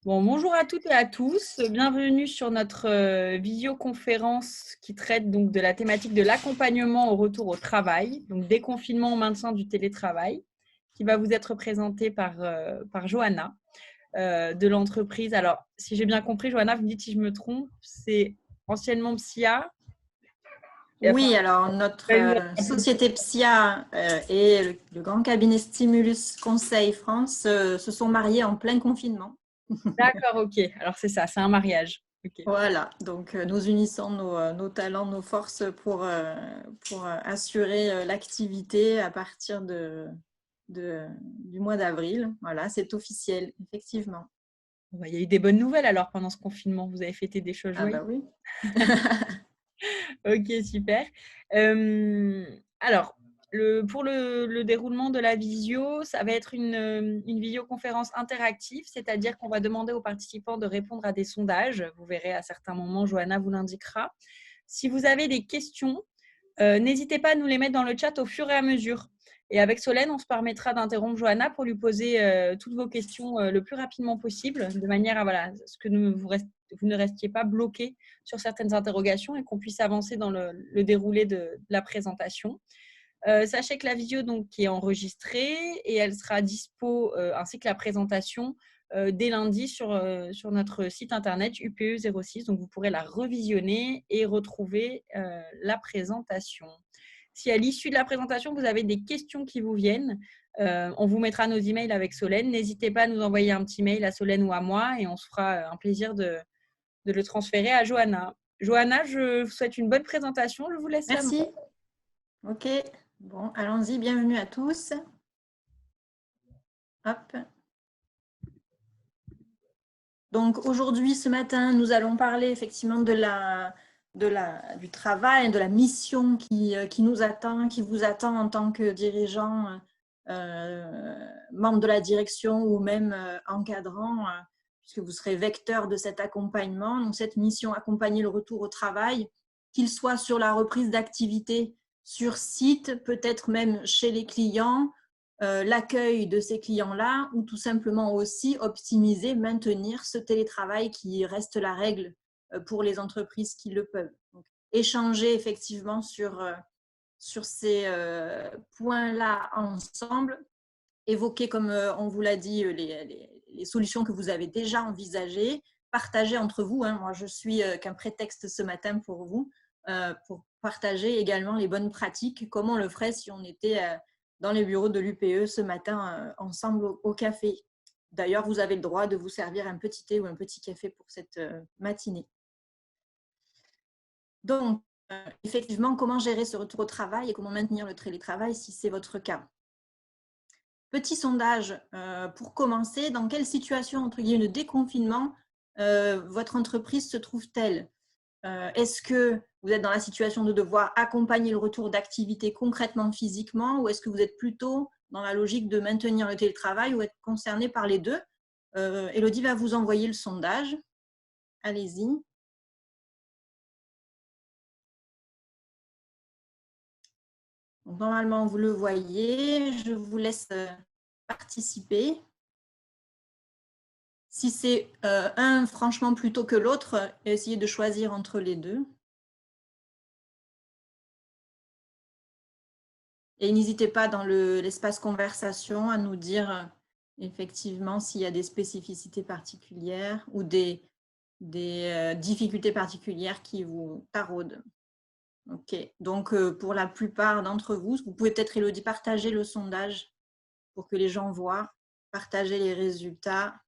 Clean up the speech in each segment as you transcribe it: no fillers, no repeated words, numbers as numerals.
Bon, bonjour à toutes et à tous. Bienvenue sur notre visioconférence qui traite donc de la thématique de l'accompagnement au retour au travail, donc déconfinement au maintien du télétravail, qui va vous être présentée par Johanna de l'entreprise. Alors, si j'ai bien compris, Johanna, vous me dites si je me trompe, c'est anciennement PSIA. Oui, alors notre société PSIA et le grand cabinet Stimulus Conseil France se sont mariés en plein confinement. D'accord, ok. Alors c'est ça, c'est un mariage. Ok. Voilà, donc nous unissons nos talents, nos forces pour assurer l'activité à partir du mois d'avril. Voilà, c'est officiel, effectivement. Bon, il y a eu des bonnes nouvelles alors pendant ce confinement. Vous avez fêté des choses Ah joyeuses. bah oui. Ok, super. Alors, pour le déroulement de la visio, ça va être une visioconférence interactive, c'est-à-dire qu'on va demander aux participants de répondre à des sondages. Vous verrez à certains moments, Johanna vous l'indiquera. Si vous avez des questions, n'hésitez pas à nous les mettre dans le chat au fur et à mesure. Et avec Solène, on se permettra d'interrompre Johanna pour lui poser toutes vos questions le plus rapidement possible, de manière à ce que vous ne restiez pas bloqué sur certaines interrogations et qu'on puisse avancer dans le déroulé de la présentation. Sachez que la visio donc, est enregistrée et elle sera dispo, ainsi que la présentation, dès lundi sur notre site internet UPE06. Donc, vous pourrez la revisionner et retrouver la présentation. Si à l'issue de la présentation, vous avez des questions qui vous viennent, on vous mettra nos emails avec Solène. N'hésitez pas à nous envoyer un petit mail à Solène ou à moi et on se fera un plaisir de le transférer à Johanna. Johanna, je vous souhaite une bonne présentation. Je vous laisse la main. Merci. Ok, bon, allons-y, bienvenue à tous. Hop. Donc aujourd'hui, ce matin, nous allons parler effectivement du travail, de la mission qui nous attend, qui vous attend en tant que dirigeant, membre de la direction ou même encadrant, puisque vous serez vecteur de cet accompagnement. Donc cette mission, accompagner le retour au travail, qu'il soit sur la reprise d'activité sur site, peut-être même chez les clients, l'accueil de ces clients-là ou tout simplement aussi optimiser, maintenir ce télétravail qui reste la règle pour les entreprises qui le peuvent. Donc, échanger effectivement sur ces points-là ensemble, évoquer, comme on vous l'a dit, les solutions que vous avez déjà envisagées, partager entre vous. Moi, je suis qu'un prétexte ce matin pour vous, pour partager également les bonnes pratiques, comme on le ferait si on était dans les bureaux de l'UPE ce matin ensemble au café. D'ailleurs, vous avez le droit de vous servir un petit thé ou un petit café pour cette matinée. Donc, effectivement, comment gérer ce retour au travail et comment maintenir le télétravail si c'est votre cas? Petit sondage pour commencer. Dans quelle situation, entre guillemets, de déconfinement votre entreprise se trouve-t-elle? Est-ce que vous êtes dans la situation de devoir accompagner le retour d'activité concrètement, physiquement, ou est-ce que vous êtes plutôt dans la logique de maintenir le télétravail ou être concerné par les deux? Élodie va vous envoyer le sondage. Allez-y. Normalement, vous le voyez. Je vous laisse participer. Si c'est un franchement plutôt que l'autre, essayez de choisir entre les deux. Et n'hésitez pas dans l'espace conversation à nous dire effectivement s'il y a des spécificités particulières ou des difficultés particulières qui vous taraudent. Ok, donc pour la plupart d'entre vous, vous pouvez peut-être, Élodie, partager le sondage pour que les gens voient, partager les résultats.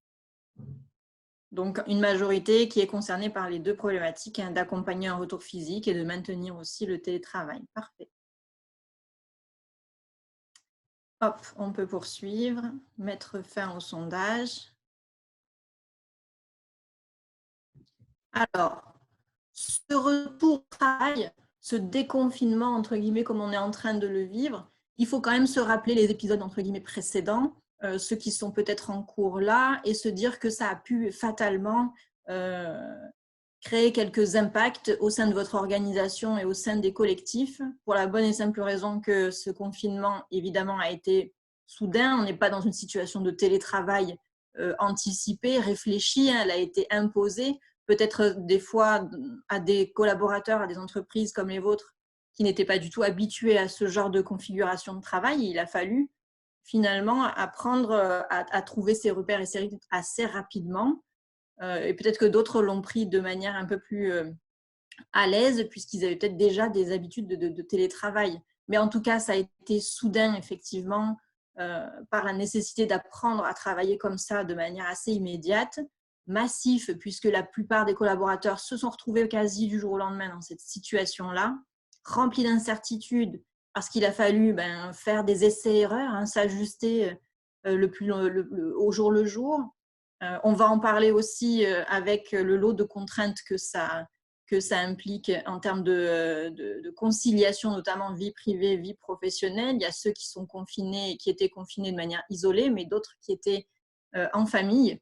Donc, une majorité qui est concernée par les deux problématiques, d'accompagner un retour physique et de maintenir aussi le télétravail. Parfait. Hop, on peut poursuivre, mettre fin au sondage. Alors, ce retour au travail, ce déconfinement, entre guillemets, comme on est en train de le vivre, il faut quand même se rappeler les épisodes, entre guillemets, précédents, ceux qui sont peut-être en cours là, et se dire que ça a pu fatalement créer quelques impacts au sein de votre organisation et au sein des collectifs, pour la bonne et simple raison que ce confinement, évidemment, a été soudain. On n'est pas dans une situation de télétravail anticipée, réfléchie, hein, elle a été imposée, peut-être des fois à des collaborateurs, à des entreprises comme les vôtres, qui n'étaient pas du tout habitués à ce genre de configuration de travail. Il a fallu finalement apprendre à trouver ses repères et ses rythmes assez rapidement. Et peut-être que d'autres l'ont pris de manière un peu plus à l'aise, puisqu'ils avaient peut-être déjà des habitudes de télétravail. Mais en tout cas, ça a été soudain, effectivement, par la nécessité d'apprendre à travailler comme ça de manière assez immédiate, massif, puisque la plupart des collaborateurs se sont retrouvés quasi du jour au lendemain dans cette situation-là, remplis d'incertitudes, parce qu'il a fallu faire des essais-erreurs, hein, s'ajuster au jour le jour. On va en parler aussi avec le lot de contraintes que ça implique en termes de conciliation, notamment vie privée, vie professionnelle. Il y a ceux qui sont confinés, qui étaient confinés de manière isolée, mais d'autres qui étaient en famille.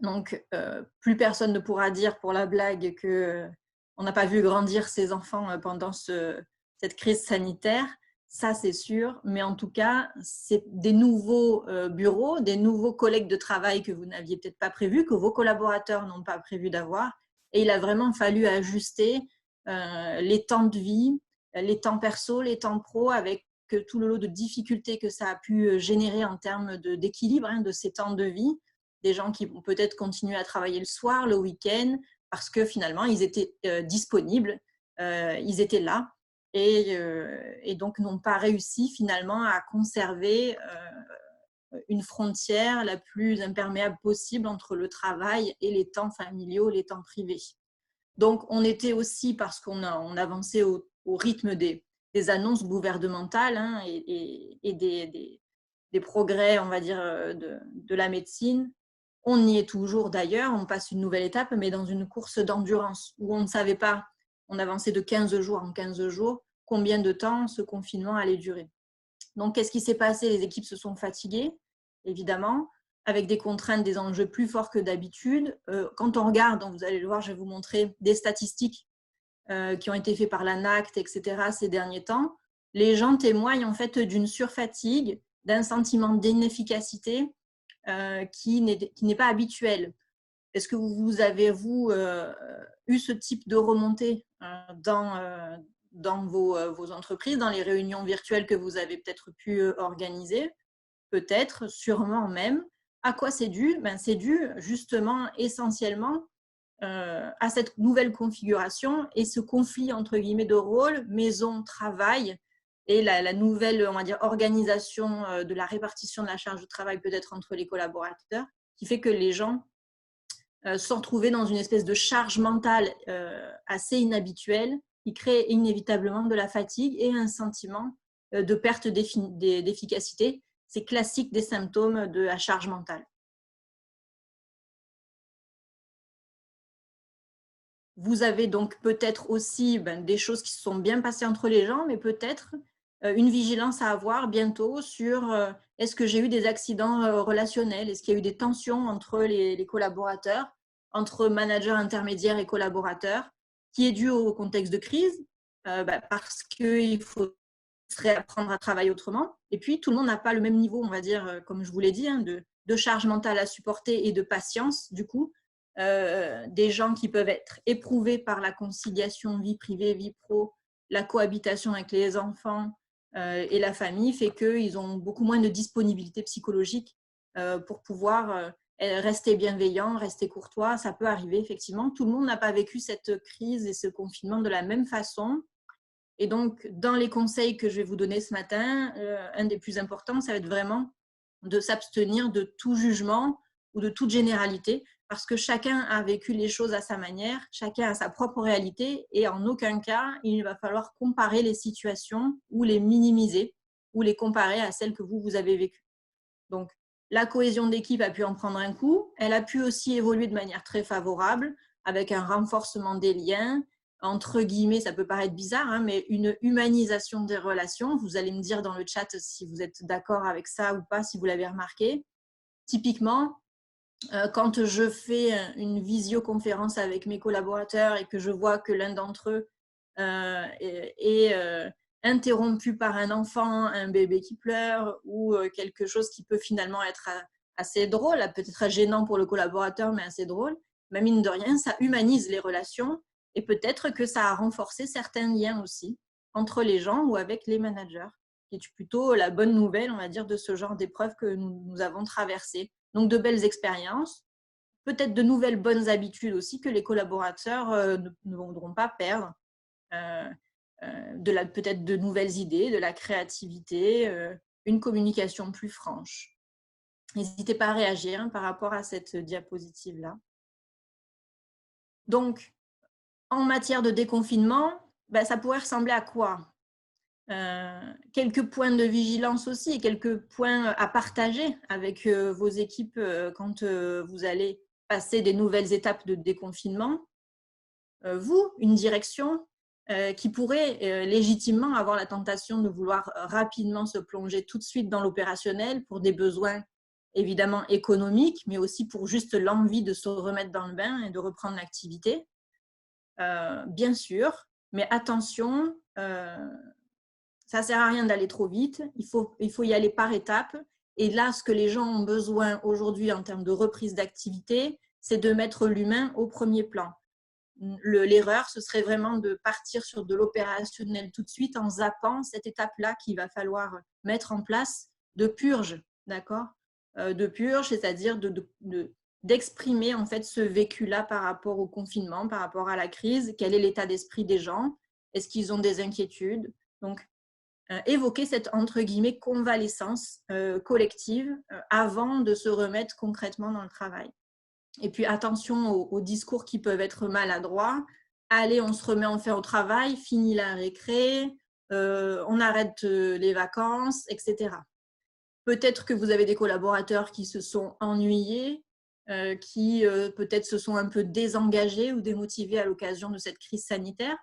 Donc, plus personne ne pourra dire pour la blague qu'on n'a pas vu grandir ses enfants pendant cette crise sanitaire. Ça, c'est sûr. Mais en tout cas, c'est des nouveaux bureaux, des nouveaux collègues de travail que vous n'aviez peut-être pas prévus, que vos collaborateurs n'ont pas prévu d'avoir. Et il a vraiment fallu ajuster les temps de vie, les temps perso, les temps pro, avec tout le lot de difficultés que ça a pu générer en termes d'équilibre de ces temps de vie. Des gens qui vont peut-être continuer à travailler le soir, le week-end, parce que finalement, ils étaient disponibles, ils étaient là, et donc n'ont pas réussi finalement à conserver une frontière la plus imperméable possible entre le travail et les temps familiaux, les temps privés. Donc, on était aussi, parce qu'on avançait au rythme des annonces gouvernementales et des progrès, on va dire, de la médecine. On y est toujours d'ailleurs, on passe une nouvelle étape, mais dans une course d'endurance où on ne savait pas, on avançait de 15 jours en 15 jours, combien de temps ce confinement allait durer. Donc, qu'est-ce qui s'est passé? Les équipes se sont fatiguées, évidemment, avec des contraintes, des enjeux plus forts que d'habitude. Quand on regarde, donc vous allez le voir, je vais vous montrer des statistiques qui ont été faites par l'ANACT, etc. ces derniers temps. Les gens témoignent en fait d'une surfatigue, d'un sentiment d'inefficacité qui n'est pas habituel. Est-ce que vous avez, eu ce type de remontée dans vos entreprises, dans les réunions virtuelles que vous avez peut-être pu organiser? Peut-être, sûrement même. À quoi c'est dû? C'est dû justement essentiellement à cette nouvelle configuration et ce conflit entre guillemets de rôle, maison, travail, et la nouvelle, on va dire, organisation de la répartition de la charge de travail peut-être entre les collaborateurs, qui fait que les gens se sont retrouvés dans une espèce de charge mentale assez inhabituelle, qui crée inévitablement de la fatigue et un sentiment de perte d'efficacité. C'est classique des symptômes de la charge mentale. Vous avez donc peut-être aussi des choses qui se sont bien passées entre les gens, mais peut-être une vigilance à avoir bientôt sur est-ce que j'ai eu des accidents relationnels? Est-ce qu'il y a eu des tensions entre les collaborateurs, entre managers intermédiaires et collaborateurs, qui est dû au contexte de crise, parce qu'il faut apprendre à travailler autrement. Et puis, tout le monde n'a pas le même niveau, on va dire, comme je vous l'ai dit, de charge mentale à supporter et de patience, du coup. Des gens qui peuvent être éprouvés par la conciliation vie privée, vie pro, la cohabitation avec les enfants et la famille fait qu'ils ont beaucoup moins de disponibilité psychologique pour pouvoir rester bienveillant, rester courtois. Ça peut arriver, effectivement. Tout le monde n'a pas vécu cette crise et ce confinement de la même façon. Et donc, dans les conseils que je vais vous donner ce matin, un des plus importants, ça va être vraiment de s'abstenir de tout jugement ou de toute généralité, parce que chacun a vécu les choses à sa manière, chacun a sa propre réalité, et en aucun cas, il va falloir comparer les situations ou les minimiser, ou les comparer à celles que vous avez vécues. Donc, la cohésion d'équipe a pu en prendre un coup, elle a pu aussi évoluer de manière très favorable, avec un renforcement des liens, entre guillemets, ça peut paraître bizarre, mais une humanisation des relations. Vous allez me dire dans le chat si vous êtes d'accord avec ça ou pas, si vous l'avez remarqué. Typiquement, quand je fais une visioconférence avec mes collaborateurs et que je vois que l'un d'entre eux est interrompu par un enfant, un bébé qui pleure ou quelque chose qui peut finalement être assez drôle, peut-être gênant pour le collaborateur, mais assez drôle. Mais mine de rien, ça humanise les relations et peut-être que ça a renforcé certains liens aussi entre les gens ou avec les managers, qui est plutôt la bonne nouvelle, on va dire, de ce genre d'épreuves que nous avons traversées. Donc, de belles expériences, peut-être de nouvelles bonnes habitudes aussi que les collaborateurs ne voudront pas perdre, peut-être de nouvelles idées, de la créativité, une communication plus franche. N'hésitez pas à réagir par rapport à cette diapositive-là. Donc, en matière de déconfinement, ça pourrait ressembler à quoi? Quelques points de vigilance aussi et quelques points à partager avec vos équipes quand vous allez passer des nouvelles étapes de déconfinement. Vous, une direction qui pourrait légitimement avoir la tentation de vouloir rapidement se plonger tout de suite dans l'opérationnel pour des besoins évidemment économiques, mais aussi pour juste l'envie de se remettre dans le bain et de reprendre l'activité. Bien sûr, mais attention, ça ne sert à rien d'aller trop vite, il faut y aller par étapes. Et là, ce que les gens ont besoin aujourd'hui en termes de reprise d'activité, c'est de mettre l'humain au premier plan. L'erreur, ce serait vraiment de partir sur de l'opérationnel tout de suite en zappant cette étape-là qu'il va falloir mettre en place de purge, d'accord ? De purge, c'est-à-dire d'exprimer en fait ce vécu-là par rapport au confinement, par rapport à la crise. Quel est l'état d'esprit des gens? Est-ce qu'ils ont des inquiétudes? Donc, évoquer cette entre guillemets convalescence collective avant de se remettre concrètement dans le travail. Et puis attention aux discours qui peuvent être maladroits. Allez, on se remet enfin au travail, fini la récré, on arrête les vacances, etc. Peut-être que vous avez des collaborateurs qui se sont ennuyés, qui peut-être se sont un peu désengagés ou démotivés à l'occasion de cette crise sanitaire.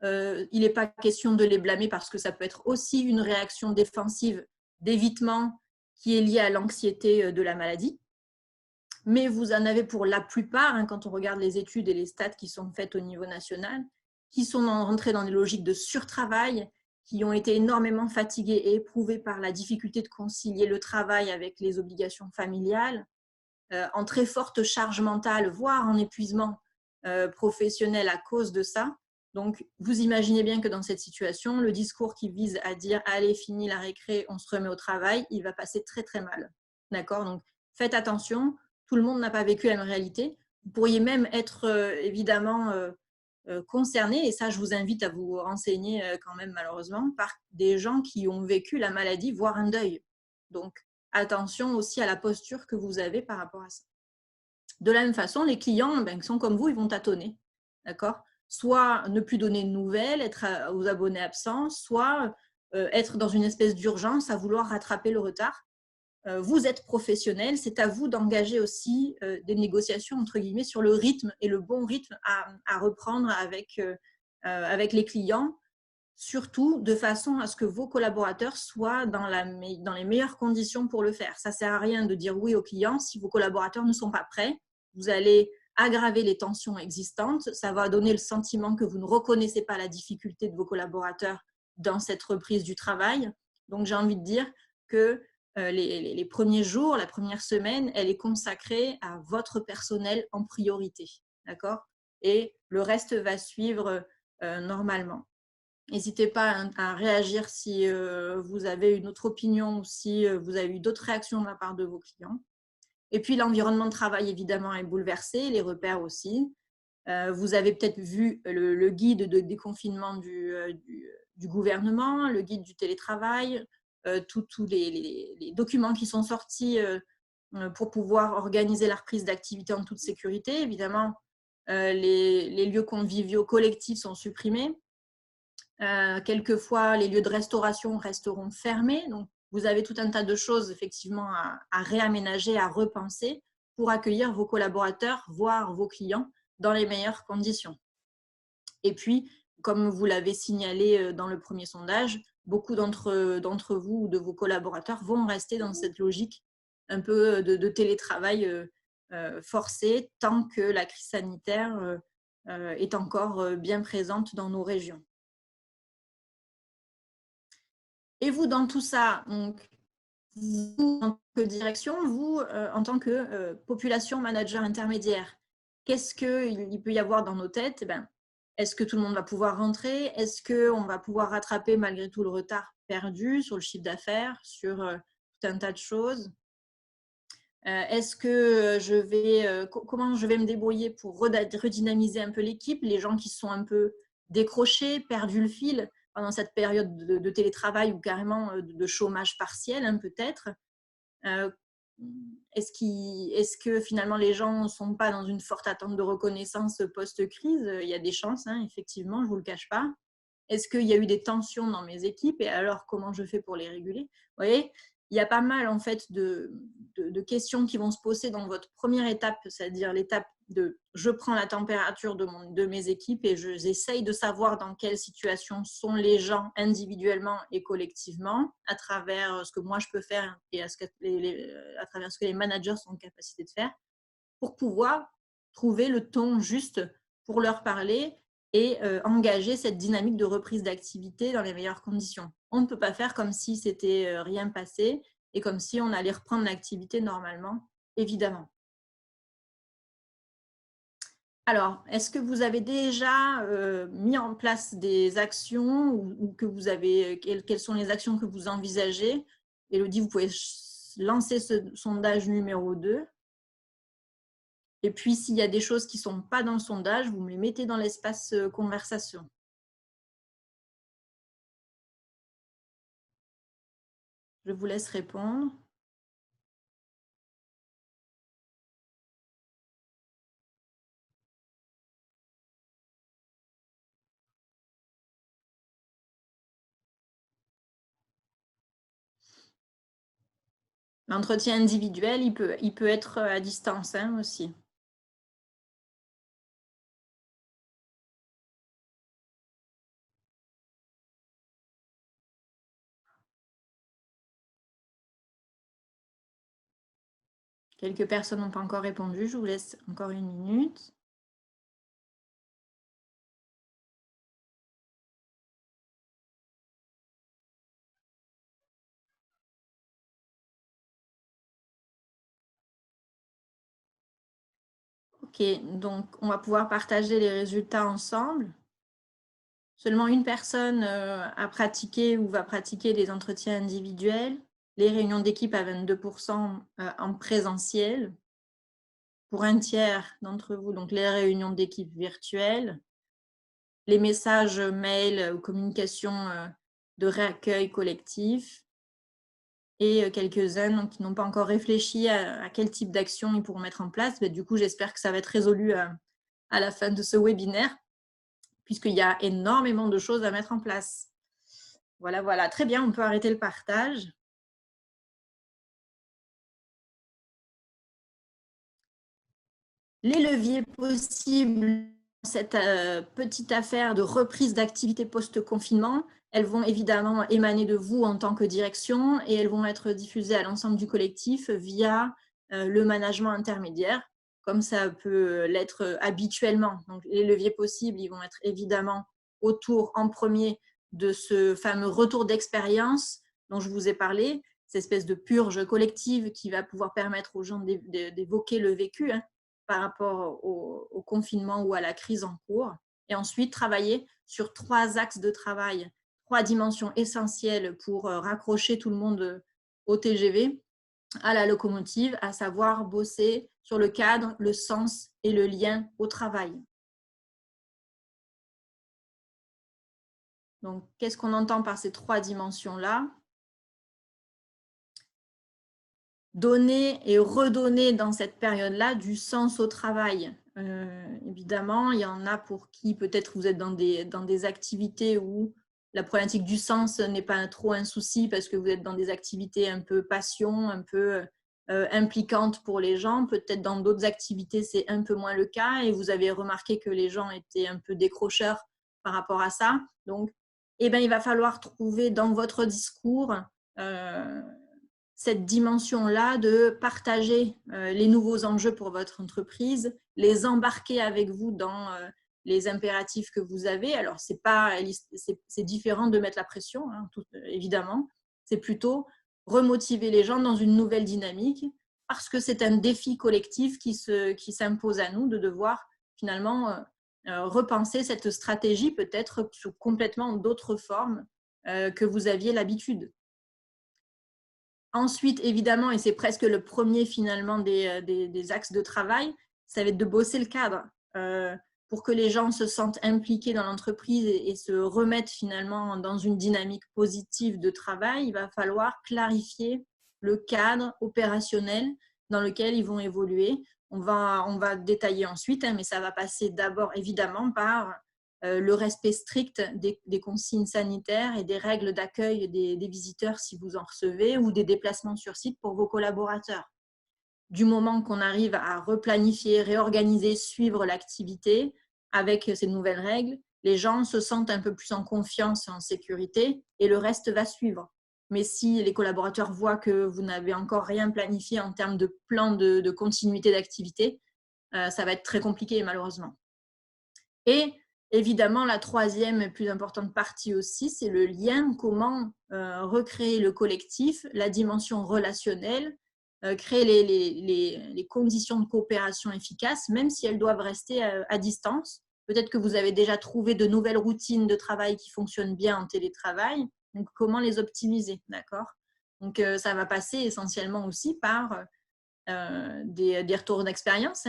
Il n'est pas question de les blâmer parce que ça peut être aussi une réaction défensive d'évitement qui est liée à l'anxiété de la maladie. Mais vous en avez pour la plupart, quand on regarde les études et les stats qui sont faites au niveau national, qui sont rentrés dans des logiques de surtravail, qui ont été énormément fatigués et éprouvés par la difficulté de concilier le travail avec les obligations familiales, en très forte charge mentale, voire en épuisement professionnel à cause de ça. Donc, vous imaginez bien que dans cette situation, le discours qui vise à dire « allez, fini la récré, on se remet au travail », il va passer très, très mal. D'accord ? Donc, faites attention. Tout le monde n'a pas vécu la même réalité. Vous pourriez même être évidemment concerné, et ça, je vous invite à vous renseigner quand même malheureusement, par des gens qui ont vécu la maladie, voire un deuil. Donc, attention aussi à la posture que vous avez par rapport à ça. De la même façon, les clients qui sont comme vous, ils vont tâtonner. D'accord ? Soit ne plus donner de nouvelles, être aux abonnés absents, soit être dans une espèce d'urgence à vouloir rattraper le retard. Vous êtes professionnel, c'est à vous d'engager aussi des négociations entre guillemets sur le rythme et le bon rythme à reprendre avec les clients, surtout de façon à ce que vos collaborateurs soient dans les meilleures conditions pour le faire. Ça ne sert à rien de dire oui aux clients si vos collaborateurs ne sont pas prêts. Vous allez aggraver les tensions existantes, ça va donner le sentiment que vous ne reconnaissez pas la difficulté de vos collaborateurs dans cette reprise du travail. Donc, j'ai envie de dire que les premiers jours, la première semaine, elle est consacrée à votre personnel en priorité, d'accord ? Et le reste va suivre normalement. N'hésitez pas à réagir si vous avez une autre opinion ou si vous avez eu d'autres réactions de la part de vos clients. Et puis, l'environnement de travail, évidemment, est bouleversé, les repères aussi. Vous avez peut-être vu le guide de déconfinement du gouvernement, le guide du télétravail, tous les documents qui sont sortis pour pouvoir organiser la reprise d'activité en toute sécurité. Évidemment, les lieux conviviaux collectifs sont supprimés. Quelquefois, les lieux de restauration resteront fermés. Donc, vous avez tout un tas de choses effectivement à réaménager, à repenser pour accueillir vos collaborateurs, voire vos clients dans les meilleures conditions. Et puis, comme vous l'avez signalé dans le premier sondage, beaucoup d'entre vous ou de vos collaborateurs vont rester dans cette logique un peu de télétravail forcé tant que la crise sanitaire est encore bien présente dans nos régions. Et vous, dans tout ça, donc, vous, en tant que direction, vous, en tant que population manager intermédiaire, qu'est-ce qu'il peut y avoir dans nos têtes? Eh ben, est-ce que tout le monde va pouvoir rentrer? Est-ce qu'on va pouvoir rattraper malgré tout le retard perdu sur le chiffre d'affaires, sur tout un tas de choses? Est-ce que comment je vais me débrouiller pour redynamiser un peu l'équipe, les gens qui sont un peu décrochés, perdu le fil pendant cette période de télétravail ou carrément de chômage partiel, hein, peut-être. Est-ce que finalement les gens ne sont pas dans une forte attente de reconnaissance post-crise? Il y a des chances, hein, effectivement, je ne vous le cache pas. Est-ce qu'il y a eu des tensions dans mes équipes et alors comment je fais pour les réguler? Vous voyez, il y a pas mal en fait de questions qui vont se poser dans votre première étape, c'est-à-dire l'étape de je prends la température de mes équipes et j'essaye de savoir dans quelle situation sont les gens individuellement et collectivement à travers ce que moi je peux faire et à travers ce que les managers sont en capacité de faire pour pouvoir trouver le ton juste pour leur parler et engager cette dynamique de reprise d'activité dans les meilleures conditions. On ne peut pas faire comme si c'était rien passé et comme si on allait reprendre l'activité normalement, évidemment. Alors, est-ce que vous avez déjà mis en place des actions ou que vous avez, quelles sont les actions que vous envisagez? Élodie, vous pouvez lancer ce sondage numéro 2. Et puis, s'il y a des choses qui ne sont pas dans le sondage, vous me les mettez dans l'espace conversation. Je vous laisse répondre. L'entretien individuel, il peut être à distance, hein, aussi. Quelques personnes n'ont pas encore répondu. Je vous laisse encore une minute. Ok, donc on va pouvoir partager les résultats ensemble. Seulement une personne a pratiqué ou va pratiquer des entretiens individuels, les réunions d'équipe à 22% en présentiel. Pour un tiers d'entre vous, donc les réunions d'équipe virtuelles, les messages mail ou communication de réaccueil collectif et quelques-uns qui n'ont pas encore réfléchi à quel type d'action ils pourront mettre en place. Mais du coup, j'espère que ça va être résolu à la fin de ce webinaire puisqu'il y a énormément de choses à mettre en place. Voilà, voilà. Très bien, on peut arrêter le partage. Les leviers possibles dans cette petite affaire de reprise d'activité post-confinement, elles vont évidemment émaner de vous en tant que direction et elles vont être diffusées à l'ensemble du collectif via le management intermédiaire, comme ça peut l'être habituellement. Donc, les leviers possibles, ils vont être évidemment autour en premier de ce fameux retour d'expérience dont je vous ai parlé, cette espèce de purge collective qui va pouvoir permettre aux gens d'évoquer le vécu, hein, par rapport au confinement ou à la crise en cours. Et ensuite, travailler sur 3 axes de travail, 3 dimensions essentielles pour raccrocher tout le monde au TGV, à la locomotive, à savoir bosser sur le cadre, le sens et le lien au travail. Donc, qu'est-ce qu'on entend par ces 3 dimensions-là? Donner et redonner dans cette période-là du sens au travail. Évidemment, il y en a pour qui peut-être vous êtes dans des activités où la problématique du sens n'est pas trop un souci parce que vous êtes dans des activités un peu passion, un peu impliquantes pour les gens. Peut-être dans d'autres activités, c'est un peu moins le cas et vous avez remarqué que les gens étaient un peu décrocheurs par rapport à ça. Donc, il va falloir trouver dans votre discours cette dimension-là de partager les nouveaux enjeux pour votre entreprise, les embarquer avec vous dans les impératifs que vous avez. Alors, c'est différent de mettre la pression, hein, évidemment. C'est plutôt remotiver les gens dans une nouvelle dynamique, parce que c'est un défi collectif qui s'impose à nous de devoir finalement repenser cette stratégie peut-être sous complètement d'autres formes que vous aviez l'habitude. Ensuite, évidemment, et c'est presque le premier finalement des axes de travail, ça va être de bosser le cadre pour que les gens se sentent impliqués dans l'entreprise et se remettent finalement dans une dynamique positive de travail. Il va falloir clarifier le cadre opérationnel dans lequel ils vont évoluer. On va détailler ensuite, mais ça va passer d'abord évidemment par le respect strict des consignes sanitaires et des règles d'accueil des visiteurs si vous en recevez ou des déplacements sur site pour vos collaborateurs. Du moment qu'on arrive à replanifier, réorganiser, suivre l'activité avec ces nouvelles règles, les gens se sentent un peu plus en confiance et en sécurité et le reste va suivre. Mais si les collaborateurs voient que vous n'avez encore rien planifié en termes de plan de continuité d'activité, ça va être très compliqué malheureusement. Et évidemment, la troisième et plus importante partie aussi, c'est le lien, comment recréer le collectif, la dimension relationnelle, créer les conditions de coopération efficaces, même si elles doivent rester à distance. Peut-être que vous avez déjà trouvé de nouvelles routines de travail qui fonctionnent bien en télétravail. Donc, comment les optimiser, d'accord? Donc, ça va passer essentiellement aussi par des retours d'expérience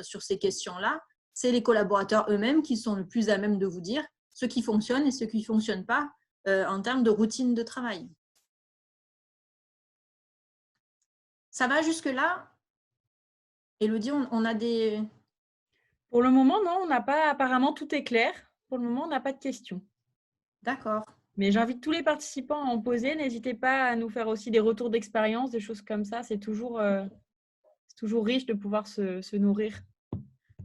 sur ces questions-là. C'est les collaborateurs eux-mêmes qui sont le plus à même de vous dire ce qui fonctionne et ce qui ne fonctionne pas en termes de routine de travail. Ça va jusque-là? Élodie, on a des… Pour le moment, non, on n'a pas, apparemment tout est clair. Pour le moment, on n'a pas de questions. D'accord. Mais j'invite tous les participants à en poser. N'hésitez pas à nous faire aussi des retours d'expérience, des choses comme ça. C'est toujours riche de pouvoir se nourrir.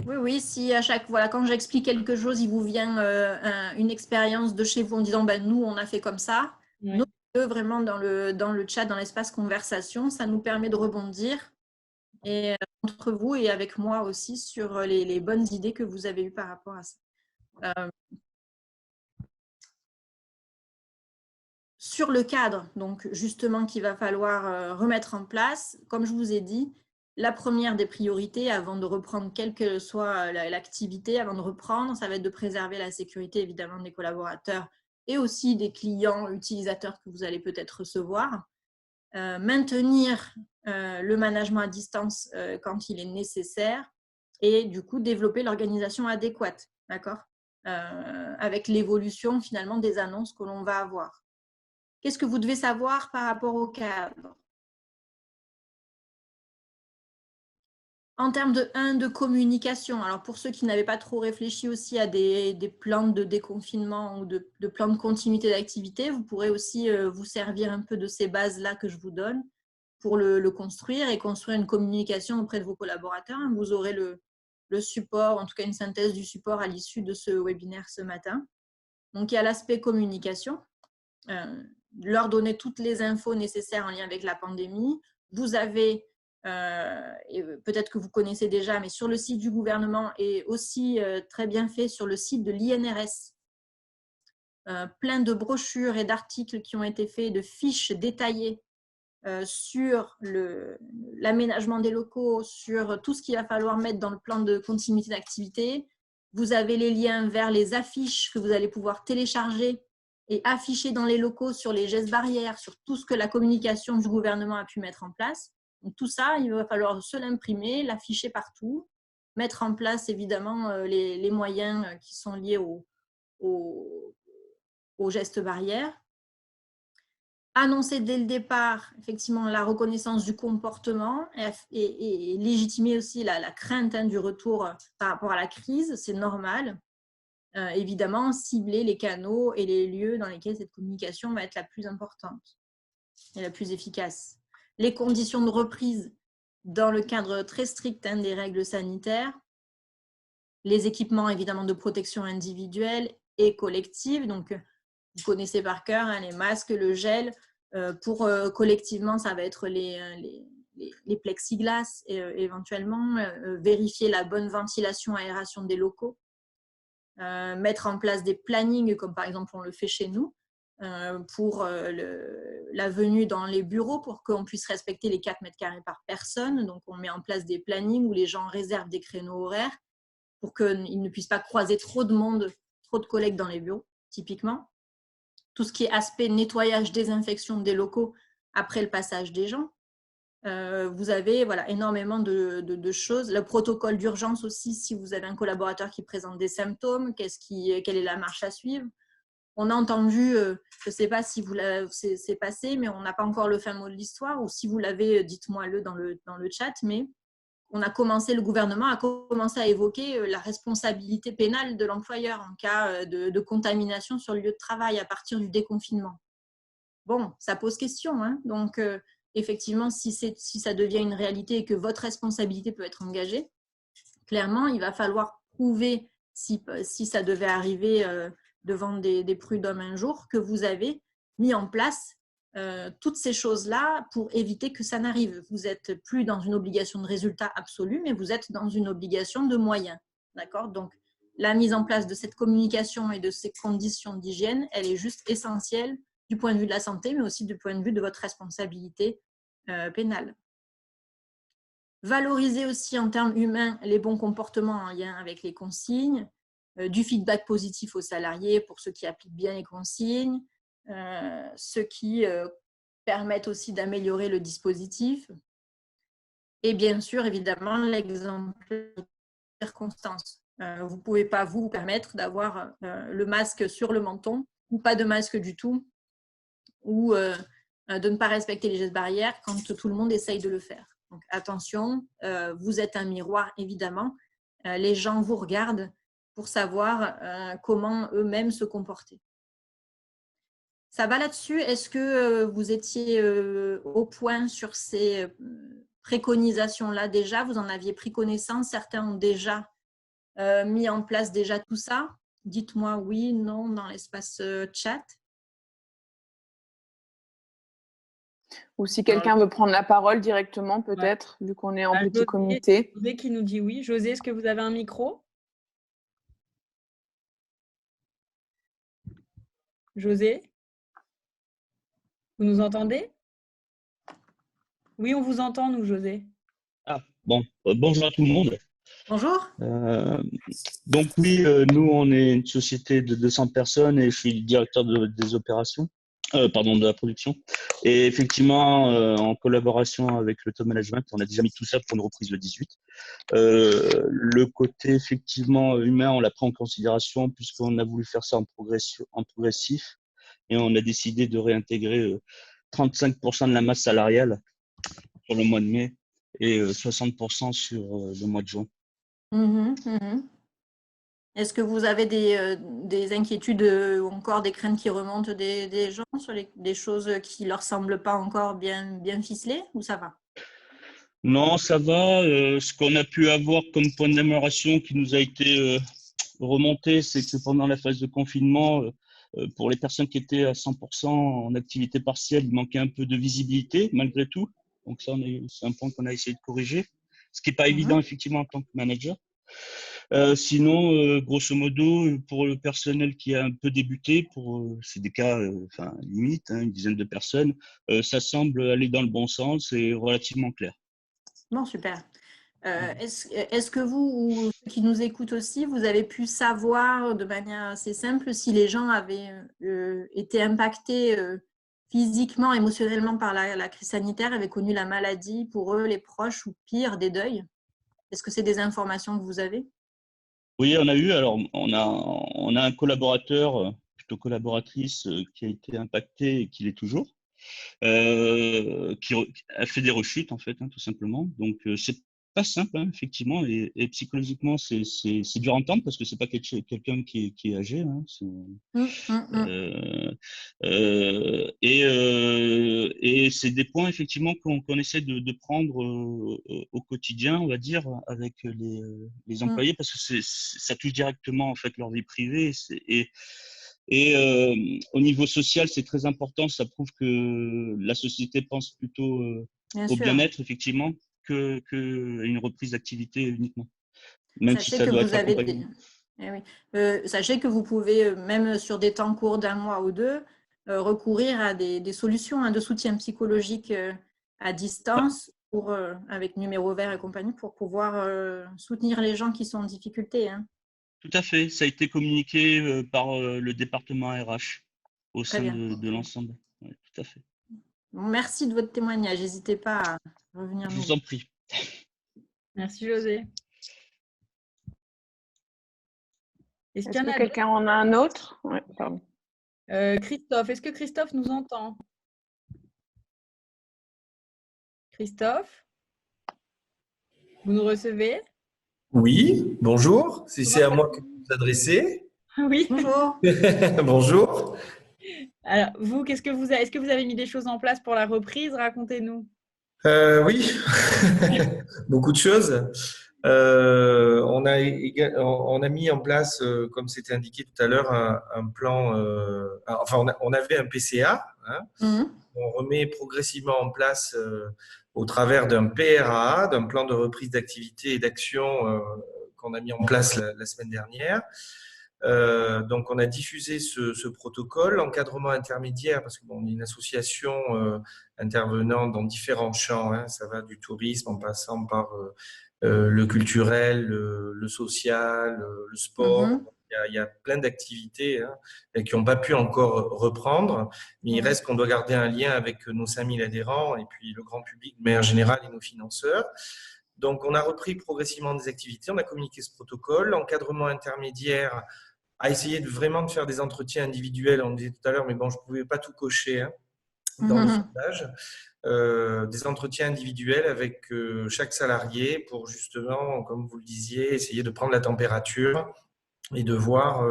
Oui, si à chaque voilà, quand j'explique quelque chose, il vous vient une expérience de chez vous en disant nous, on a fait comme ça. Ouais. Notez-le vraiment dans le chat, dans l'espace conversation. Ça nous permet de rebondir et entre vous et avec moi aussi sur les bonnes idées que vous avez eues par rapport à ça. Sur le cadre, donc justement qu'il va falloir remettre en place, comme je vous ai dit, la première des priorités avant de reprendre quelle que soit l'activité, avant de reprendre, ça va être de préserver la sécurité évidemment des collaborateurs et aussi des clients utilisateurs que vous allez peut-être recevoir. Maintenir le management à distance quand il est nécessaire et du coup développer l'organisation adéquate, d'accord, avec l'évolution finalement des annonces que l'on va avoir. Qu'est-ce que vous devez savoir par rapport au cadre? En termes de communication, alors pour ceux qui n'avaient pas trop réfléchi aussi à des plans de déconfinement ou de plans de continuité d'activité, vous pourrez aussi vous servir un peu de ces bases-là que je vous donne pour le construire et construire une communication auprès de vos collaborateurs. Vous aurez le support, en tout cas une synthèse du support à l'issue de ce webinaire ce matin. Donc, il y a l'aspect communication. Leur donner toutes les infos nécessaires en lien avec la pandémie. Vous avez, et peut-être que vous connaissez déjà, mais sur le site du gouvernement et aussi très bien fait sur le site de l'INRS, plein de brochures et d'articles qui ont été faits, de fiches détaillées sur l'aménagement des locaux, sur tout ce qu'il va falloir mettre dans le plan de continuité d'activité. Vous avez les liens vers les affiches que vous allez pouvoir télécharger et afficher dans les locaux sur les gestes barrières, sur tout ce que la communication du gouvernement a pu mettre en place. Donc, tout ça, il va falloir se l'imprimer, l'afficher partout, mettre en place évidemment les moyens qui sont liés aux gestes barrières. Annoncer dès le départ, effectivement, la reconnaissance du comportement et légitimer aussi la crainte du retour par rapport à la crise, c'est normal. Évidemment, cibler les canaux et les lieux dans lesquels cette communication va être la plus importante et la plus efficace. Les conditions de reprise dans le cadre très strict des règles sanitaires, les équipements évidemment de protection individuelle et collective, donc vous connaissez par cœur les masques, le gel, pour collectivement ça va être les plexiglas éventuellement, vérifier la bonne ventilation, aération des locaux, mettre en place des plannings comme par exemple on le fait chez nous, pour la venue dans les bureaux pour qu'on puisse respecter les 4 mètres carrés par personne. Donc, on met en place des plannings où les gens réservent des créneaux horaires pour qu'ils ne puissent pas croiser trop de monde, trop de collègues dans les bureaux, typiquement. Tout ce qui est aspect nettoyage, désinfection des locaux après le passage des gens. Vous avez énormément de choses. Le protocole d'urgence aussi, si vous avez un collaborateur qui présente des symptômes, quelle est la marche à suivre. On a entendu, je ne sais pas si c'est passé, mais on n'a pas encore le fin mot de l'histoire, ou si vous l'avez, dites-moi-le dans le chat, mais le gouvernement a commencé à évoquer la responsabilité pénale de l'employeur en cas de contamination sur le lieu de travail à partir du déconfinement. Bon, ça pose question, hein. Donc, effectivement, si ça devient une réalité et que votre responsabilité peut être engagée, clairement, il va falloir prouver, si ça devait arriver devant des prud'hommes un jour, que vous avez mis en place toutes ces choses-là pour éviter que ça n'arrive. Vous n'êtes plus dans une obligation de résultat absolu, mais vous êtes dans une obligation de moyens. D'accord ? Donc, la mise en place de cette communication et de ces conditions d'hygiène, elle est juste essentielle du point de vue de la santé, mais aussi du point de vue de votre responsabilité pénale. Valoriser aussi en termes humains les bons comportements en lien avec les consignes, du feedback positif aux salariés pour ceux qui appliquent bien les consignes, ceux qui permettent aussi d'améliorer le dispositif. Et bien sûr, évidemment, l'exemple de circonstances. Vous ne pouvez pas vous permettre d'avoir le masque sur le menton ou pas de masque du tout, ou de ne pas respecter les gestes barrières quand tout le monde essaye de le faire. Donc attention, vous êtes un miroir, évidemment. Les gens vous regardent pour savoir comment eux-mêmes se comporter. Ça va là-dessus? Est-ce que vous étiez au point sur ces préconisations-là déjà? Vous en aviez pris connaissance? Certains ont déjà mis en place déjà tout ça? Dites-moi oui, non dans l'espace chat. Ou si quelqu'un veut prendre la parole directement, peut-être, vu qu'on est en petit comité. José qui nous dit oui. José, est-ce que vous avez un micro? José? Vous nous entendez? Oui, on vous entend, nous, José. Ah, bon. Bonjour à tout le monde. Bonjour. Donc oui, nous, on est une société de 200 personnes et je suis le directeur des opérations, de la production. Et effectivement, en collaboration avec le top management, on a déjà mis tout ça pour une reprise le 18. Le côté effectivement humain, on l'a pris en considération puisqu'on a voulu faire ça en progressif et on a décidé de réintégrer 35% de la masse salariale sur le mois de mai et 60% sur le mois de juin. Est-ce que vous avez des inquiétudes ou encore des craintes qui remontent des gens sur des choses qui ne leur semblent pas encore bien ficelées, ou ça va? Non, ça va. Ce qu'on a pu avoir comme point d'amélioration qui nous a été remonté, c'est que pendant la phase de confinement, pour les personnes qui étaient à 100% en activité partielle, il manquait un peu de visibilité malgré tout. Donc ça, c'est un point qu'on a essayé de corriger, ce qui n'est pas évident effectivement en tant que manager. Sinon, grosso modo, pour le personnel qui a un peu débuté, c'est des cas limite, une dizaine de personnes, ça semble aller dans le bon sens et relativement clair. Bon, super. Est-ce que vous, ou ceux qui nous écoutent aussi, vous avez pu savoir de manière assez simple si les gens avaient été impactés physiquement, émotionnellement par la crise sanitaire, avaient connu la maladie, pour eux, les proches, ou pire, des deuils? Est-ce que c'est des informations que vous avez? Oui, on a eu. Alors, on a un collaborateur, plutôt collaboratrice, qui a été impacté et qui l'est toujours, qui a fait des rechutes en fait, tout simplement. Donc, c'est pas simple, effectivement, et psychologiquement, c'est dur à entendre parce que c'est pas quelqu'un qui est âgé. Et c'est des points effectivement qu'on essaie de prendre au quotidien, on va dire, avec les employés, parce que ça touche directement en fait leur vie privée. Et au niveau social, c'est très important. Ça prouve que la société pense plutôt au bien-être, effectivement, qu'à une reprise d'activité uniquement. Même si ça doit être accompagné. Sachez que vous pouvez, même sur des temps courts d'1 mois ou 2, recourir à des solutions de soutien psychologique à distance avec numéro vert et compagnie pour pouvoir soutenir les gens qui sont en difficulté. Hein. Tout à fait. Ça a été communiqué par le département RH au Très sein bien. de l'ensemble. Ouais, tout à fait. Bon, merci de votre témoignage. N'hésitez pas à revenir Je nous. vous en prie. Merci José. Est-ce qu'il y en que a quelqu'un en a un autre? Ouais, pardon. Christophe, est-ce que Christophe nous entend? Christophe, vous nous recevez? Oui, bonjour. Si c'est à moi que vous vous adressez. Oui. Bonjour. Bonjour. Alors, vous, est-ce que vous avez mis des choses en place pour la reprise? Racontez-nous. Oui, beaucoup de choses. On a mis en place, comme c'était indiqué tout à l'heure, un plan. Enfin, on avait un PCA. Hein. Mhm. On remet progressivement en place au travers d'un PRAA, d'un plan de reprise d'activité et d'action qu'on a mis en place la semaine dernière. Donc, on a diffusé ce protocole, l'encadrement intermédiaire, parce qu'on est une association intervenant dans différents champs. Hein, ça va du tourisme en passant par le culturel, le social, le sport. Mhm. Il y a plein d'activités hein, qui n'ont pas pu encore reprendre, mais il reste qu'on doit garder un lien avec nos 5000 adhérents et puis le grand public, mais en général, et nos financeurs. Donc, on a repris progressivement des activités, on a communiqué ce protocole, l'encadrement intermédiaire à essayer vraiment de faire des entretiens individuels. On disait tout à l'heure, mais bon, je ne pouvais pas tout cocher hein, dans le sondage. Des entretiens individuels avec chaque salarié pour justement, comme vous le disiez, essayer de prendre la température et de voir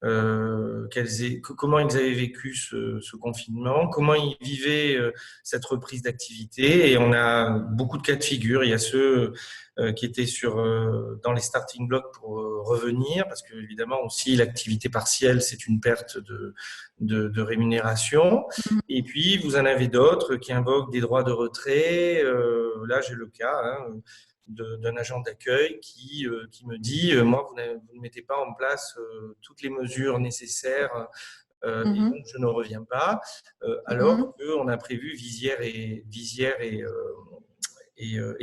comment ils avaient vécu ce confinement, comment ils vivaient cette reprise d'activité. Et on a beaucoup de cas de figure. Il y a ceux qui étaient dans les starting blocks pour revenir, parce que évidemment aussi l'activité partielle, c'est une perte de rémunération. Et puis, vous en avez d'autres qui invoquent des droits de retrait. Là, j'ai le cas d'un agent d'accueil qui me dit moi, vous ne mettez pas en place toutes les mesures nécessaires et donc je ne reviens pas, alors qu'on a prévu visière et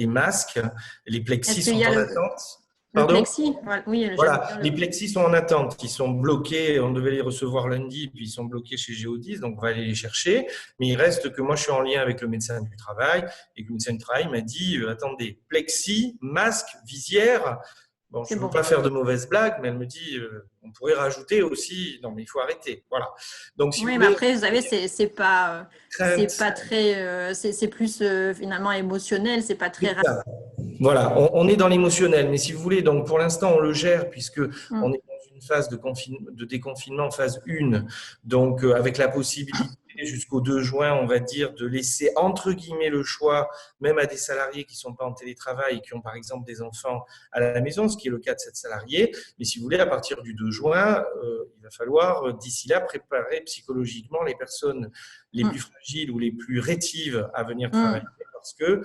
masque. Les plexis sont en attente. Le Pardon ? plexi, oui. Voilà, les plexis sont en attente, ils sont bloqués, on devait les recevoir lundi, puis ils sont bloqués chez Géodis, donc on va aller les chercher. Mais il reste que moi, je suis en lien avec le médecin du travail, et que le médecin du travail m'a dit, attendez, plexis, masque, visière. Bon, je ne veux pas faire de mauvaises blagues, mais elle me dit, on pourrait rajouter aussi, non mais il faut arrêter, voilà. Donc, si oui, vous mais voulez, après, vous savez, c'est pas très, c'est plus finalement émotionnel, c'est pas très rapide. Voilà, on est dans l'émotionnel, mais si vous voulez, donc pour l'instant, on le gère puisque on est dans une phase de déconfinement, phase 1, donc avec la possibilité jusqu'au 2 juin, on va dire, de laisser entre guillemets le choix, même à des salariés qui ne sont pas en télétravail et qui ont par exemple des enfants à la maison, ce qui est le cas de cette salariée. Mais si vous voulez, à partir du 2 juin, il va falloir d'ici là préparer psychologiquement les personnes les plus fragiles ou les plus rétives à venir travailler parce que